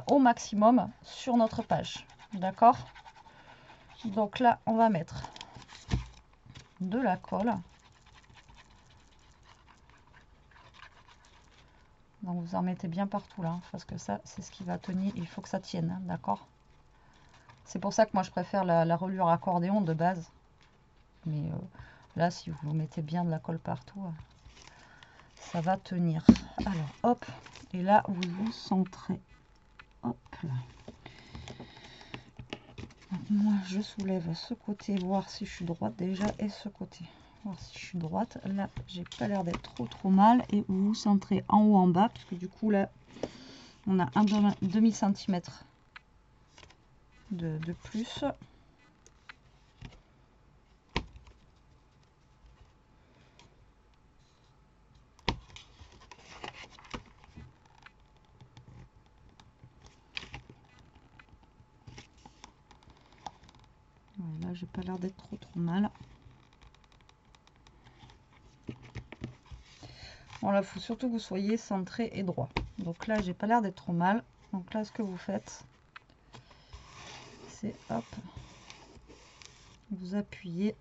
au maximum sur notre page. D'accord? Donc là, on va mettre de la colle. Donc vous en mettez bien partout là, parce que ça, c'est ce qui va tenir. Il faut que ça tienne, hein, d'accord? C'est pour ça que moi, je préfère la reliure accordéon de base. Mais là, si vous mettez bien de la colle partout, ça va tenir. Alors, hop. Et là, vous vous centrez. Hop là. Donc, moi, je soulève ce côté, voir si je suis droite déjà, et ce côté. Voir si je suis droite. Là, j'ai pas l'air d'être trop mal. Et vous vous centrez en haut, en bas, parce que du coup, là, on a un demi-centimètre de plus. Là, j'ai pas l'air d'être trop mal. Voilà, il faut surtout que vous soyez centré et droit. Donc là, j'ai pas l'air d'être trop mal. Donc là, ce que vous faites, c'est hop, vous appuyez.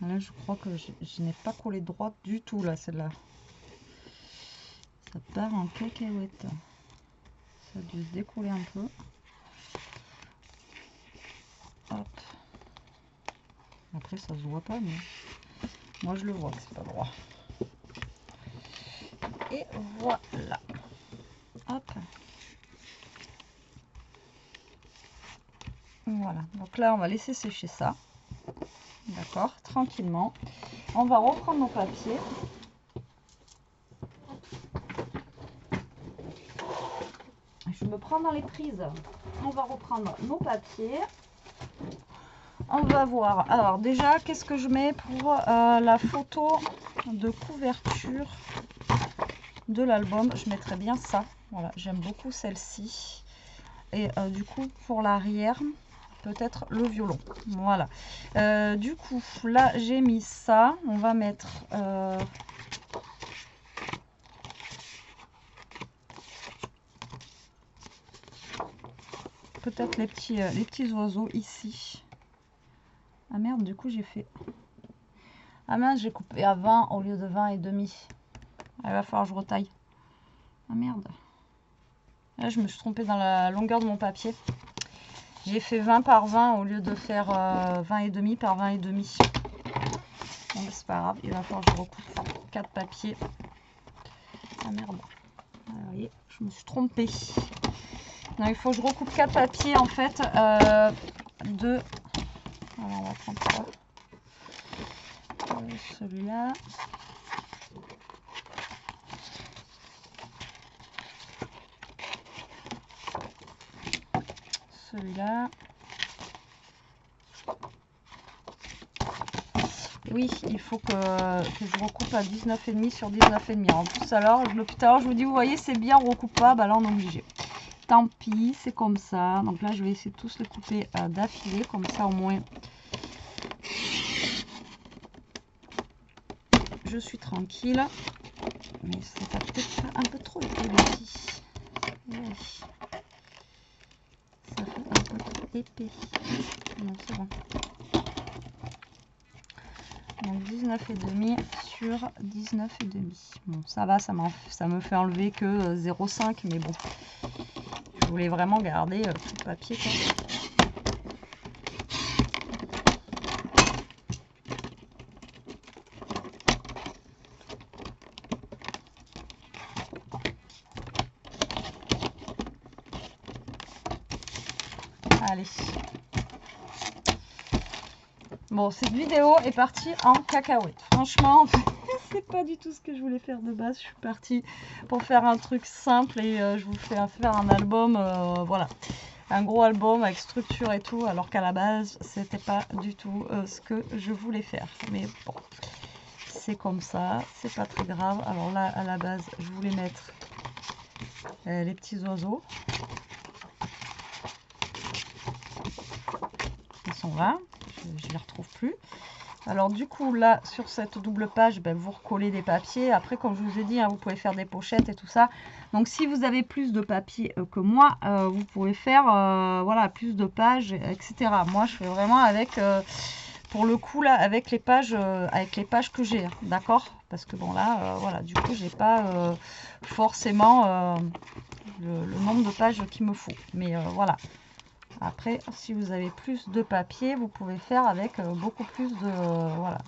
Là, je crois que je n'ai pas collé droite du tout, là, celle-là. Ça part en cacahuète. Ça a dû se décoller un peu. Hop. Après, ça se voit pas, mais moi, je le vois que c'est pas droit. Et voilà. Hop. Voilà. Donc là, on va laisser sécher ça. D'accord, tranquillement. On va reprendre nos papiers. Je me prends dans les prises. On va reprendre nos papiers. On va voir. Alors déjà, qu'est-ce que je mets pour la photo de couverture de l'album? Je mettrai bien ça. Voilà, j'aime beaucoup celle-ci. Et du coup, pour l'arrière, peut-être le violon. Voilà. Du coup, là, j'ai mis ça. On va mettre... peut-être les petits oiseaux ici. Ah merde, du coup, j'ai fait... Ah mince, j'ai coupé à 20 au lieu de 20 et demi. Il va falloir que je retaille. Ah merde. Là, je me suis trompée dans la longueur de mon papier. J'ai fait 20 par 20 au lieu de faire 20 et demi par 20 et demi. Bon, c'est pas grave, il va falloir que je recoupe 4 papiers. Ah merde. Ah, vous voyez, je me suis trompée. Donc, il faut que je recoupe 4 papiers en fait. Alors, on va prendre ça. Celui-là. Celui-là. Oui, il faut que je recoupe à 19,5 sur 19,5. En plus, alors, depuis tout à l'heure, je vous dis, vous voyez, c'est bien, on recoupe pas. Bah là, on est obligé. Tant pis, c'est comme ça. Donc là, je vais essayer de tous les couper d'affilée. Comme ça, au moins, je suis tranquille. Mais c'est peut-être pas un peu trop épais, ici. Oui. Ça fait un peu trop épais. Non, c'est bon. Donc 19,5 sur 19,5. Bon, ça va, ça me fait enlever que 0,5, mais bon. Je voulais vraiment garder tout le papier, quoi. Allez. Bon, cette vidéo est partie en cacahuète. Franchement, c'est pas du tout ce que je voulais faire de base. Je suis partie pour faire un truc simple et je vous fais faire un album, voilà. Un gros album avec structure et tout, alors qu'à la base, c'était pas du tout ce que je voulais faire. Mais bon, c'est comme ça, c'est pas très grave. Alors là, à la base, je voulais mettre les petits oiseaux. Ils sont là, je les retrouve plus. Alors du coup, là, sur cette double page, ben, vous recollez des papiers. Après, comme je vous ai dit, hein, vous pouvez faire des pochettes et tout ça. Donc, si vous avez plus de papier que moi, vous pouvez faire voilà, plus de pages, etc. Moi, je fais vraiment avec, pour le coup, là, avec les pages que j'ai, hein, d'accord? Parce que bon, là, voilà, du coup, j'ai pas forcément le nombre de pages qu'il me faut. Mais voilà. Après, si vous avez plus de papier, vous pouvez faire avec beaucoup plus de, voilà,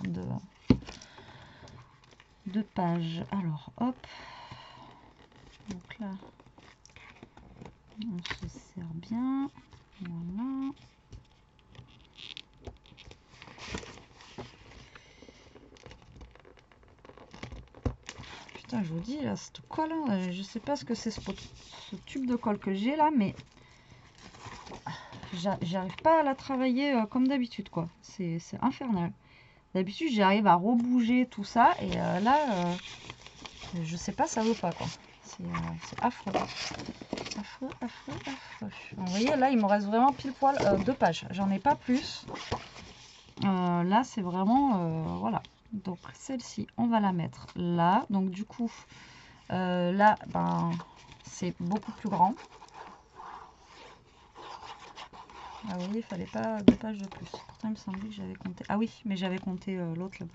de pages. Alors, hop. Donc là, on se sert bien. Voilà. Putain, je vous dis, là, cette colle, hein, je sais pas ce que c'est ce tube de colle que j'ai là, mais j'arrive pas à la travailler comme d'habitude, quoi. C'est infernal. D'habitude, j'arrive à rebouger tout ça, et là, je sais pas, ça veut pas, quoi. C'est affreux. Affreux, affreux, affreux. Vous voyez, là, il me reste vraiment pile poil 2 pages. J'en ai pas plus. Là, c'est vraiment... voilà. Donc, celle-ci, on va la mettre là. Donc, du coup, là, ben, c'est beaucoup plus grand. Ah oui, il fallait pas 2 pages de plus. Pourtant, il me semblait que j'avais compté. Ah oui, mais j'avais compté l'autre là-bas.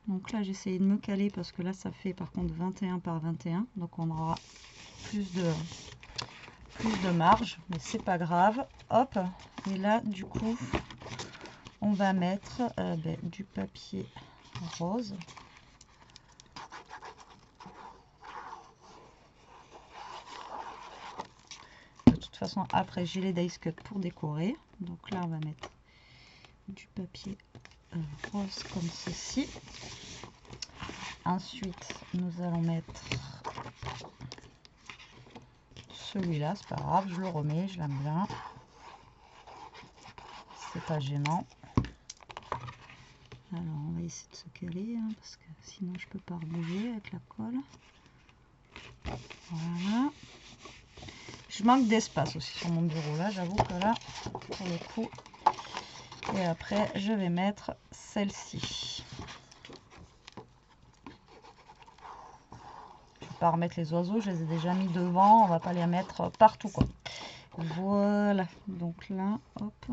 Donc là, j'ai essayé de me caler parce que là, ça fait par contre 21 par 21. Donc, on aura plus de marge, mais c'est pas grave. Hop, et là, du coup, on va mettre ben, du papier rose. De toute façon, après, j'ai les dice cut pour décorer. Donc là, on va mettre du papier rose comme ceci. Ensuite, nous allons mettre celui-là. C'est pas grave, je le remets, je l'aime bien. C'est pas gênant. Alors, on va essayer de se caler, hein, parce que sinon, je peux pas rebouger avec la colle. Voilà. Je manque d'espace aussi sur mon bureau. Là, j'avoue que là, pour le coup. Et après, je vais mettre celle-ci. Je vais pas remettre les oiseaux, je les ai déjà mis devant. On va pas les mettre partout, quoi. Voilà. Donc là, hop.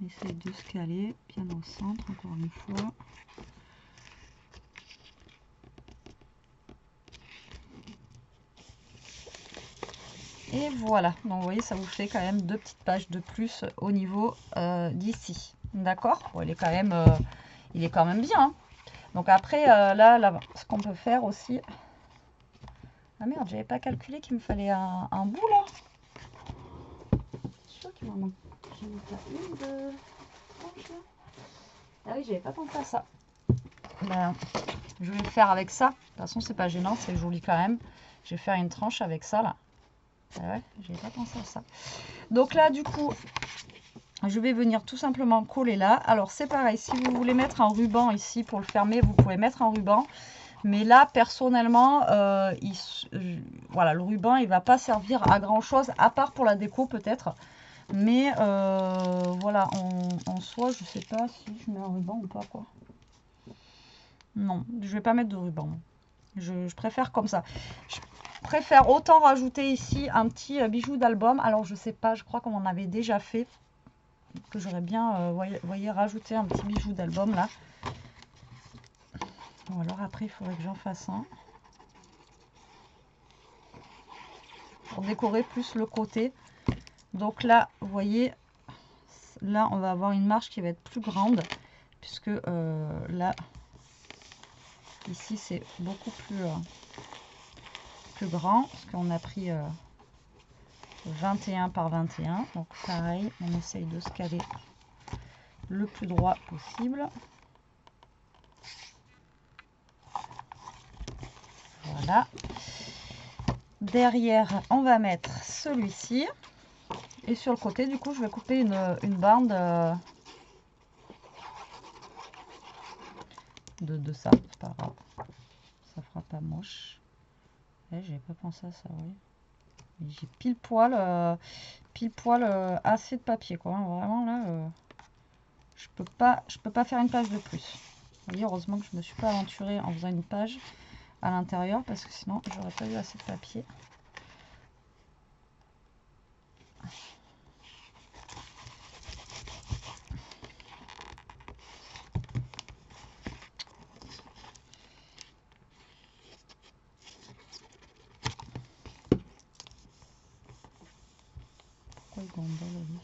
On essaye de se caler bien au centre, encore une fois. Et voilà, donc vous voyez, ça vous fait quand même 2 petites pages de plus au niveau d'ici. D'accord, bon, il est quand même bien. Hein. Donc après, là, ce qu'on peut faire aussi... Ah merde, j'avais pas calculé qu'il me fallait un bout là. Je suis sûre qu'il m'en manque. J'en ai pas une de... Ah oui, j'avais pas pensé à ça. Ben, je vais le faire avec ça. De toute façon, c'est pas gênant, c'est joli quand même. Je vais faire une tranche avec ça là. Ah ouais, j'avais pas pensé à ça. Donc là, du coup, je vais venir tout simplement coller là. Alors, c'est pareil, si vous voulez mettre un ruban ici pour le fermer, vous pouvez mettre un ruban. Mais là, personnellement, voilà, le ruban, il va pas servir à grand-chose, à part pour la déco peut-être. Mais voilà, en soi, je sais pas si je mets un ruban ou pas, quoi. Non, je vais pas mettre de ruban. Je préfère comme ça. Je préfère autant rajouter ici un petit bijou d'album. Alors, je sais pas, je crois qu'on en avait déjà fait. Que j'aurais bien, voyez, rajouter un petit bijou d'album là. Bon, alors après, il faudrait que j'en fasse un. Pour décorer plus le côté. Donc là, vous voyez, là, on va avoir une marge qui va être plus grande. Puisque là, ici, c'est beaucoup plus grand. Parce qu'on a pris 21 par 21. Donc pareil, on essaye de se caler le plus droit possible. Voilà. Derrière, on va mettre celui-ci. Et sur le côté, du coup, je vais couper une bande. de ça. C'est pas grave. Ça fera pas moche. J'ai pas pensé à ça, oui. J'ai pile poil assez de papier, quoi. Vraiment, là, je peux pas faire une page de plus. Vous voyez, heureusement que je me suis pas aventurée en faisant une page à l'intérieur, parce que sinon, j'aurais pas eu assez de papier. Pourquoi il gondole, lui ?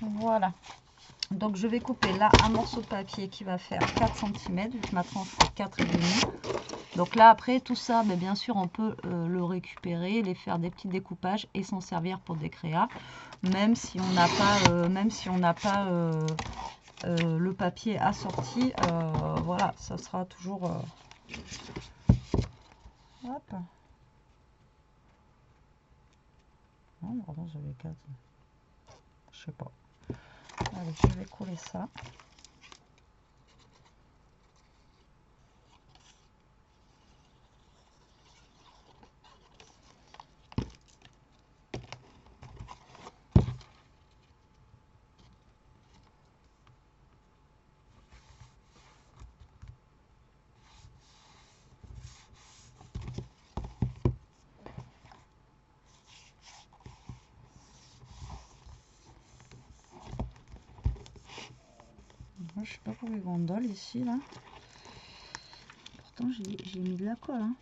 Voilà. Donc je vais couper là un morceau de papier qui va faire 4 cm, vu que ma tranche fait 4,5. Donc là après tout ça, mais bien sûr on peut le récupérer, les faire des petits découpages et s'en servir pour des créas, même si on n'a pas, le papier assorti, voilà, ça sera toujours... Hop. Non, pardon, j'avais 4. Je sais pas. Allez, je vais coller ça. Moi, je sais pas pour les gondoles ici, là. Pourtant, j'ai mis de la colle, hein.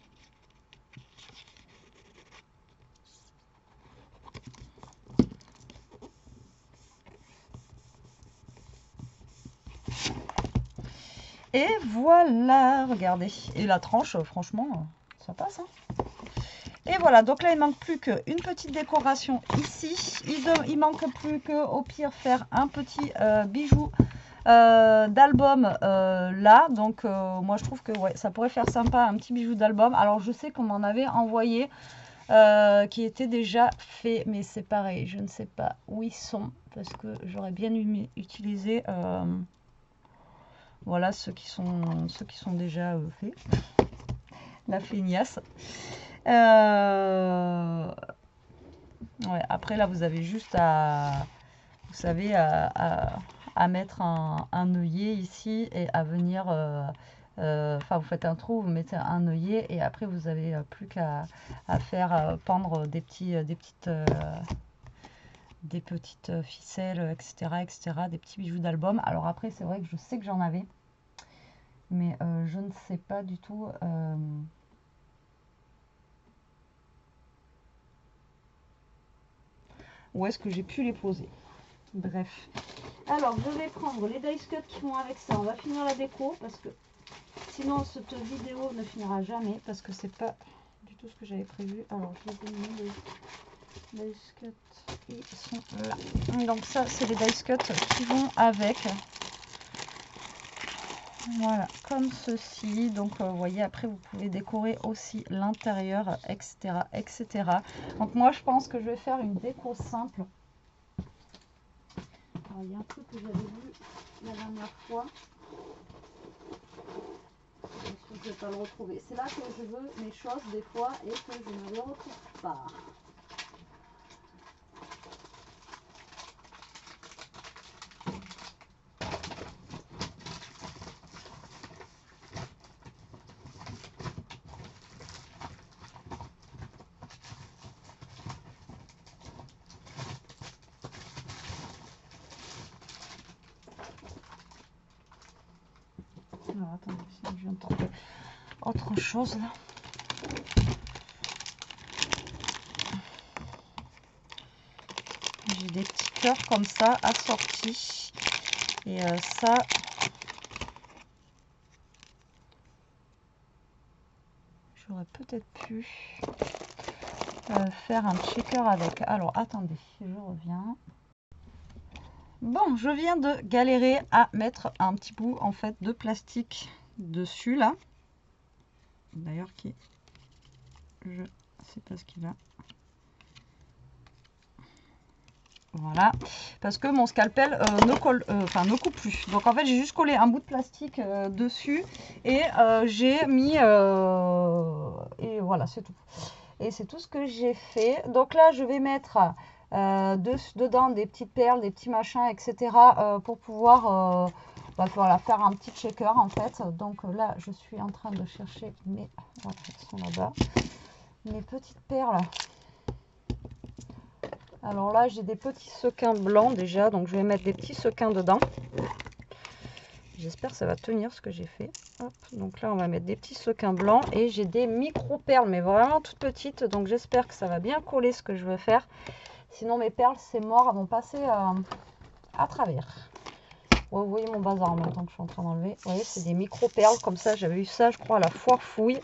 Et voilà, regardez. Et la tranche, franchement, ça passe, hein. Et voilà, donc là, il manque plus qu'une petite décoration ici. Il manque plus qu'au pire faire un petit bijou d'album là. Donc, moi, je trouve que ouais, ça pourrait faire sympa, un petit bijou d'album. Alors, je sais qu'on m'en avait envoyé qui était déjà fait, mais c'est pareil, je ne sais pas où ils sont parce que j'aurais bien utilisé voilà ceux qui sont déjà faits. La feignasse. Ouais, après là vous avez juste à, vous savez, à mettre un œillet ici et à venir, enfin vous faites un trou, vous mettez un œillet et après vous avez plus qu'à faire pendre des petites ficelles, etc., des petits bijoux d'album. Alors après c'est vrai que je sais que j'en avais, mais je ne sais pas du tout. Où est-ce que j'ai pu les poser? Bref. Alors, je vais prendre les dice cuts qui vont avec ça. On va finir la déco parce que sinon cette vidéo ne finira jamais parce que c'est pas du tout ce que j'avais prévu. Alors, je vais donner les dice cuts. Ils sont là. Donc ça, c'est les dice cuts qui vont avec. Voilà, comme ceci. Donc, vous voyez, après, vous pouvez décorer aussi l'intérieur, etc., etc. Donc, moi, je pense que je vais faire une déco simple. Alors, il y a un truc que j'avais vu la dernière fois. Je ne vais pas le retrouver. C'est là que je veux mes choses des fois et que je ne le retrouve pas. Alors attendez, je viens de tenter autre chose là. J'ai des petits cœurs comme ça assortis. Et ça, j'aurais peut-être pu faire un shaker avec. Alors attendez, je reviens. Bon, je viens de galérer à mettre un petit bout en fait de plastique dessus là. D'ailleurs qui, je sais pas ce qu'il a. Voilà, parce que mon scalpel ne coupe plus. Donc en fait, j'ai juste collé un bout de plastique dessus et j'ai mis et voilà, c'est tout. Et c'est tout ce que j'ai fait. Donc là, je vais mettre dedans des petites perles, des petits machins, etc. Pour pouvoir voilà, faire un petit shaker en fait. Donc là, je suis en train de chercher mes, voilà, elles sont là-bas, mes petites perles. Alors là, j'ai des petits sequins blancs déjà, donc je vais mettre des petits sequins dedans. J'espère que ça va tenir ce que j'ai fait. Hop, donc là, on va mettre des petits sequins blancs et j'ai des micro-perles, mais vraiment toutes petites. Donc j'espère que ça va bien coller ce que je veux faire. Sinon, mes perles, c'est mort, elles vont passer à travers. Ouais, vous voyez mon bazar en même temps que je suis en train d'enlever. Vous voyez, c'est des micro-perles comme ça. J'avais eu ça, je crois, à la foire fouille.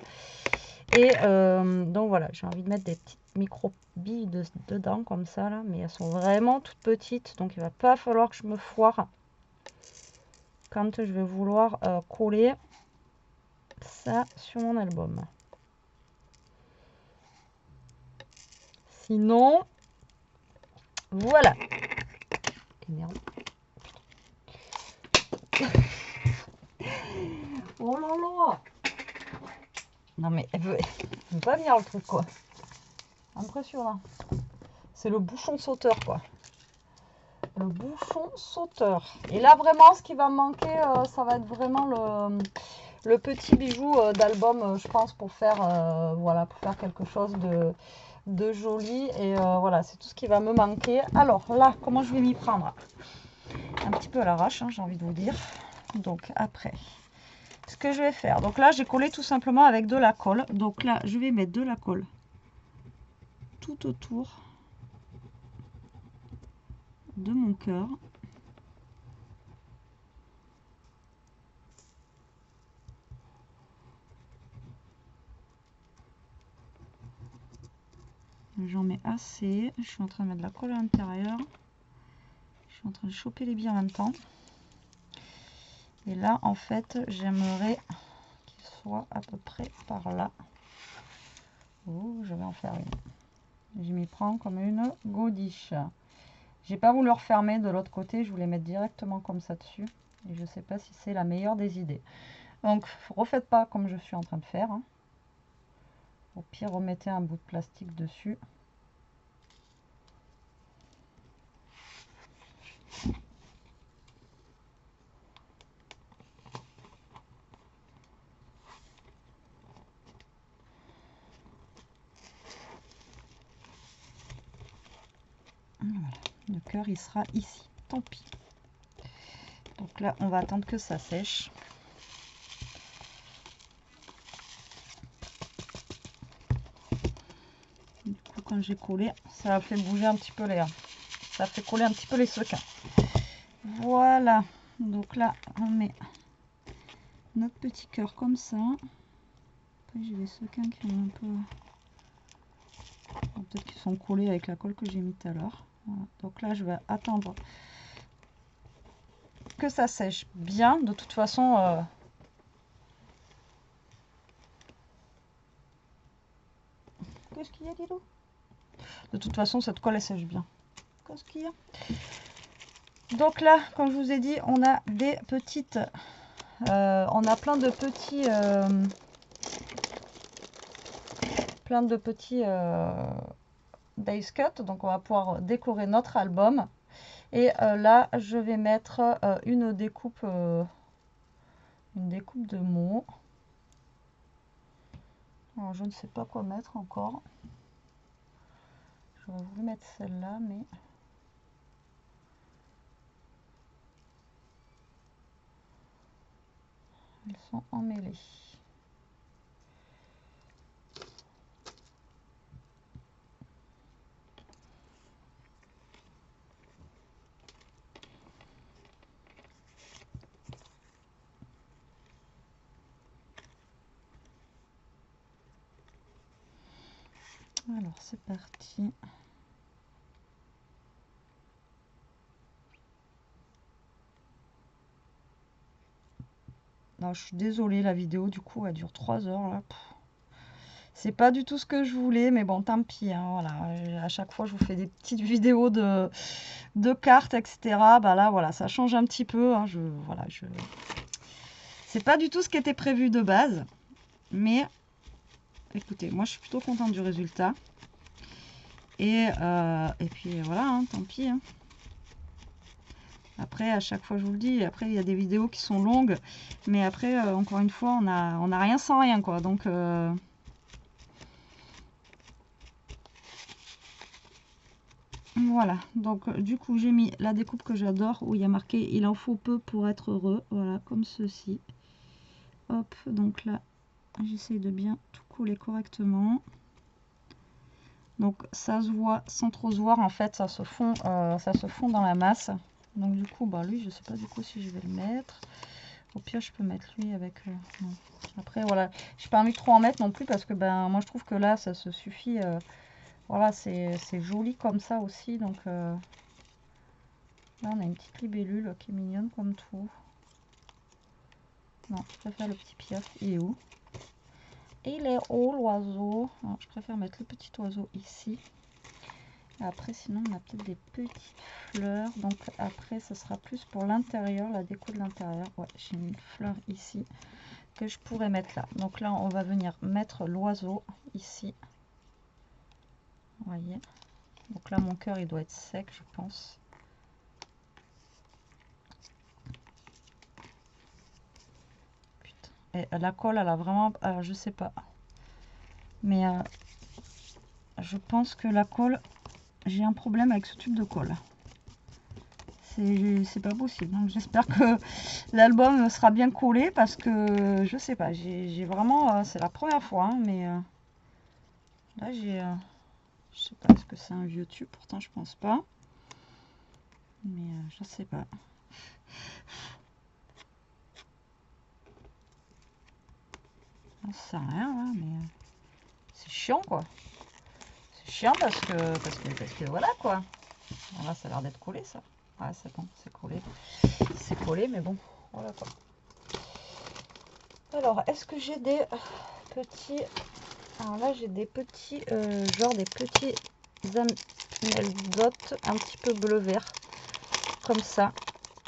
Et donc voilà, j'ai envie de mettre des petites micro-billes dedans comme ça là, mais elles sont vraiment toutes petites, donc il va pas falloir que je me foire quand je vais vouloir coller ça sur mon album. Sinon, voilà. Et merde. Oh là là. Non mais elle veut pas venir le truc quoi. Impressionnant. C'est le bouchon sauteur quoi. Le bouchon sauteur. Et là vraiment ce qui va me manquer, ça va être vraiment le petit bijou d'album, je pense, pour faire voilà, pour faire quelque chose de joli. Et voilà, c'est tout ce qui va me manquer. Alors là, comment je vais m'y prendre? Un petit peu à l'arrache, hein, j'ai envie de vous dire. Donc après, ce que je vais faire, donc là j'ai collé tout simplement avec de la colle. Donc là je vais mettre de la colle tout autour de mon cœur. J'en mets assez. Je suis en train de mettre de la colle à l'intérieur. Je suis en train de choper les billes en même temps. Et là, en fait, j'aimerais qu'il soit à peu près par là. Oh, je vais en faire une. Je m'y prends comme une godiche. J'ai pas voulu refermer de l'autre côté. Je voulais mettre directement comme ça dessus. Et je sais pas si c'est la meilleure des idées. Donc, refaites pas comme je suis en train de faire. Hein. Au pire, remettez un bout de plastique dessus. Voilà. Le cœur, il sera ici. Tant pis. Donc là, on va attendre que ça sèche. Du coup, quand j'ai collé, ça a fait bouger un petit peu les... Ça a fait coller un petit peu les sequins. Voilà. Donc là, on met notre petit cœur comme ça. Après, j'ai des sequins qui ont un peu... Peut-être qu'ils sont collés avec la colle que j'ai mis tout à l'heure. Voilà. Donc là, je vais attendre que ça sèche bien. De toute façon... Qu'est-ce qu'il y a, Dilo? De toute façon, cette colle, elle sèche bien. Qu'est-ce qu'il y a? Donc là, comme je vous ai dit, on a des petites... on a plein de petits... base cut, donc on va pouvoir décorer notre album. Et là je vais mettre une découpe de mots. Alors, je ne sais pas quoi mettre encore. J'aurais voulu mettre celle-là, mais elles sont emmêlées. Alors c'est parti. Alors, je suis désolée, la vidéo du coup elle dure 3 heures là. C'est pas du tout ce que je voulais, mais bon, tant pis, hein, voilà. À chaque fois, je vous fais des petites vidéos de cartes, etc. Bah là, voilà, ça change un petit peu, hein, voilà, c'est pas du tout ce qui était prévu de base, mais écoutez, moi, je suis plutôt contente du résultat. Et puis voilà, hein, tant pis, hein. Après, à chaque fois, je vous le dis, après, il y a des vidéos qui sont longues, mais après, encore une fois, on a rien sans rien, quoi. Donc, voilà. Donc, du coup, j'ai mis la découpe que j'adore, où il y a marqué « Il en faut peu pour être heureux ». Voilà, comme ceci. Hop, donc là, j'essaye de bien tout coller correctement. Donc, ça se voit sans trop se voir, en fait, ça se fond dans la masse. Donc du coup, bah lui, je sais pas du coup si je vais le mettre. Au pire, je peux mettre lui avec... non. Après, voilà, j'ai pas envie de trop en mettre non plus parce que ben moi je trouve que là, ça se suffit. Voilà, c'est joli comme ça aussi. Donc là, on a une petite libellule qui est mignonne comme tout. Non, je préfère le petit piaf. Il est où? Il est où l'oiseau? Je préfère mettre le petit oiseau ici. Après, sinon, on a peut-être des petites fleurs. Donc, après, ce sera plus pour l'intérieur, la déco de l'intérieur. Ouais, j'ai mis une fleur ici que je pourrais mettre là. Donc là, on va venir mettre l'oiseau ici. Vous voyez. Donc là, mon cœur, il doit être sec, je pense. Putain. Et la colle, elle a vraiment... Alors, je sais pas. Mais je pense que la colle... J'ai un problème avec ce tube de colle. C'est pas possible. Donc j'espère que l'album sera bien collé parce que je sais pas, j'ai vraiment, c'est la première fois, hein, mais là j'ai, je sais pas, est-ce que c'est un vieux tube? Pourtant je pense pas, mais je sais pas. Ça sert à rien là, mais c'est chiant quoi. C'est chiant parce que voilà quoi. Voilà, ça a l'air d'être collé ça. Ouais, c'est bon, c'est collé. C'est collé, mais bon, voilà quoi. Alors, est-ce que j'ai des petits... Alors là, j'ai des petits, genre des petits anecdotes un petit peu bleu-vert, comme ça.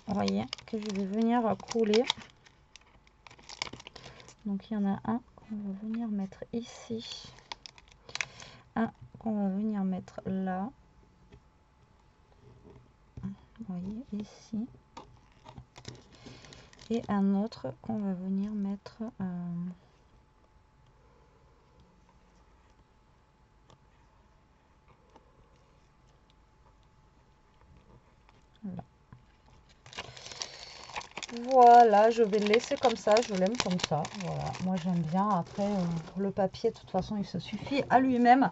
Vous voyez, que je vais venir coller. Donc, il y en a un qu'on va venir mettre ici. Un qu'on va venir mettre là. Vous voyez, ici. Et un autre qu'on va venir mettre... là. Voilà, je vais le laisser comme ça, je l'aime comme ça. Voilà, moi j'aime bien. Après, le papier, de toute façon, il se suffit à lui-même.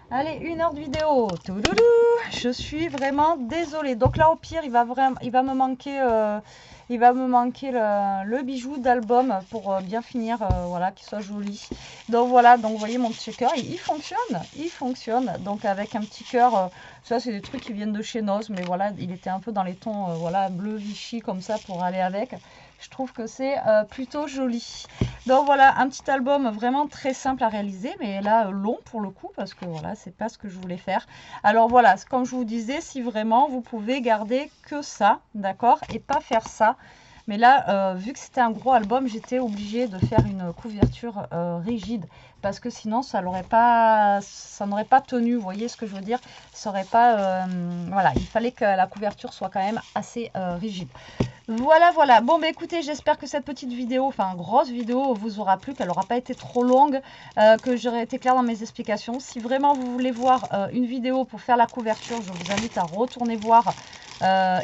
Allez, 1 heure de vidéo. Toudoudou, je suis vraiment désolée. Donc là, au pire, il va me manquer, le bijou d'album pour bien finir, voilà, qu'il soit joli. Donc voilà, donc vous voyez mon petit cœur, il fonctionne. Donc avec un petit cœur, ça c'est des trucs qui viennent de chez Noz, mais voilà, il était un peu dans les tons, voilà, bleu Vichy comme ça pour aller avec. Je trouve que c'est plutôt joli. Donc voilà, un petit album vraiment très simple à réaliser, mais là long pour le coup, parce que voilà, c'est pas ce que je voulais faire. Alors voilà, comme je vous disais, si vraiment vous pouvez garder que ça, d'accord, et pas faire ça. Mais là, vu que c'était un gros album, j'étais obligée de faire une couverture rigide, parce que sinon ça n'aurait pas tenu, vous voyez ce que je veux dire, ça aurait pas, voilà, il fallait que la couverture soit quand même assez rigide. Voilà, voilà. Bon, bah écoutez, j'espère que cette petite vidéo, enfin grosse vidéo, vous aura plu, qu'elle n'aura pas été trop longue, que j'aurai été claire dans mes explications. Si vraiment vous voulez voir une vidéo pour faire la couverture, je vous invite à retourner voir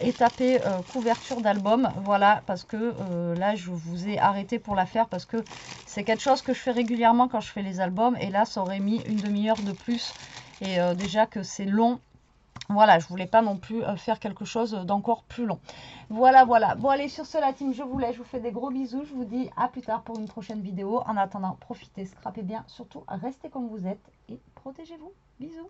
et taper couverture d'album. Voilà, parce que là, je vous ai arrêté pour la faire parce que c'est quelque chose que je fais régulièrement quand je fais les albums. Et là, ça aurait mis une demi-heure de plus. Et déjà que c'est long. Voilà, je voulais pas non plus faire quelque chose d'encore plus long. Voilà, voilà. Bon, allez, sur ce, la team, je vous laisse. Je vous fais des gros bisous. Je vous dis à plus tard pour une prochaine vidéo. En attendant, profitez, scrapez bien. Surtout, restez comme vous êtes et protégez-vous. Bisous.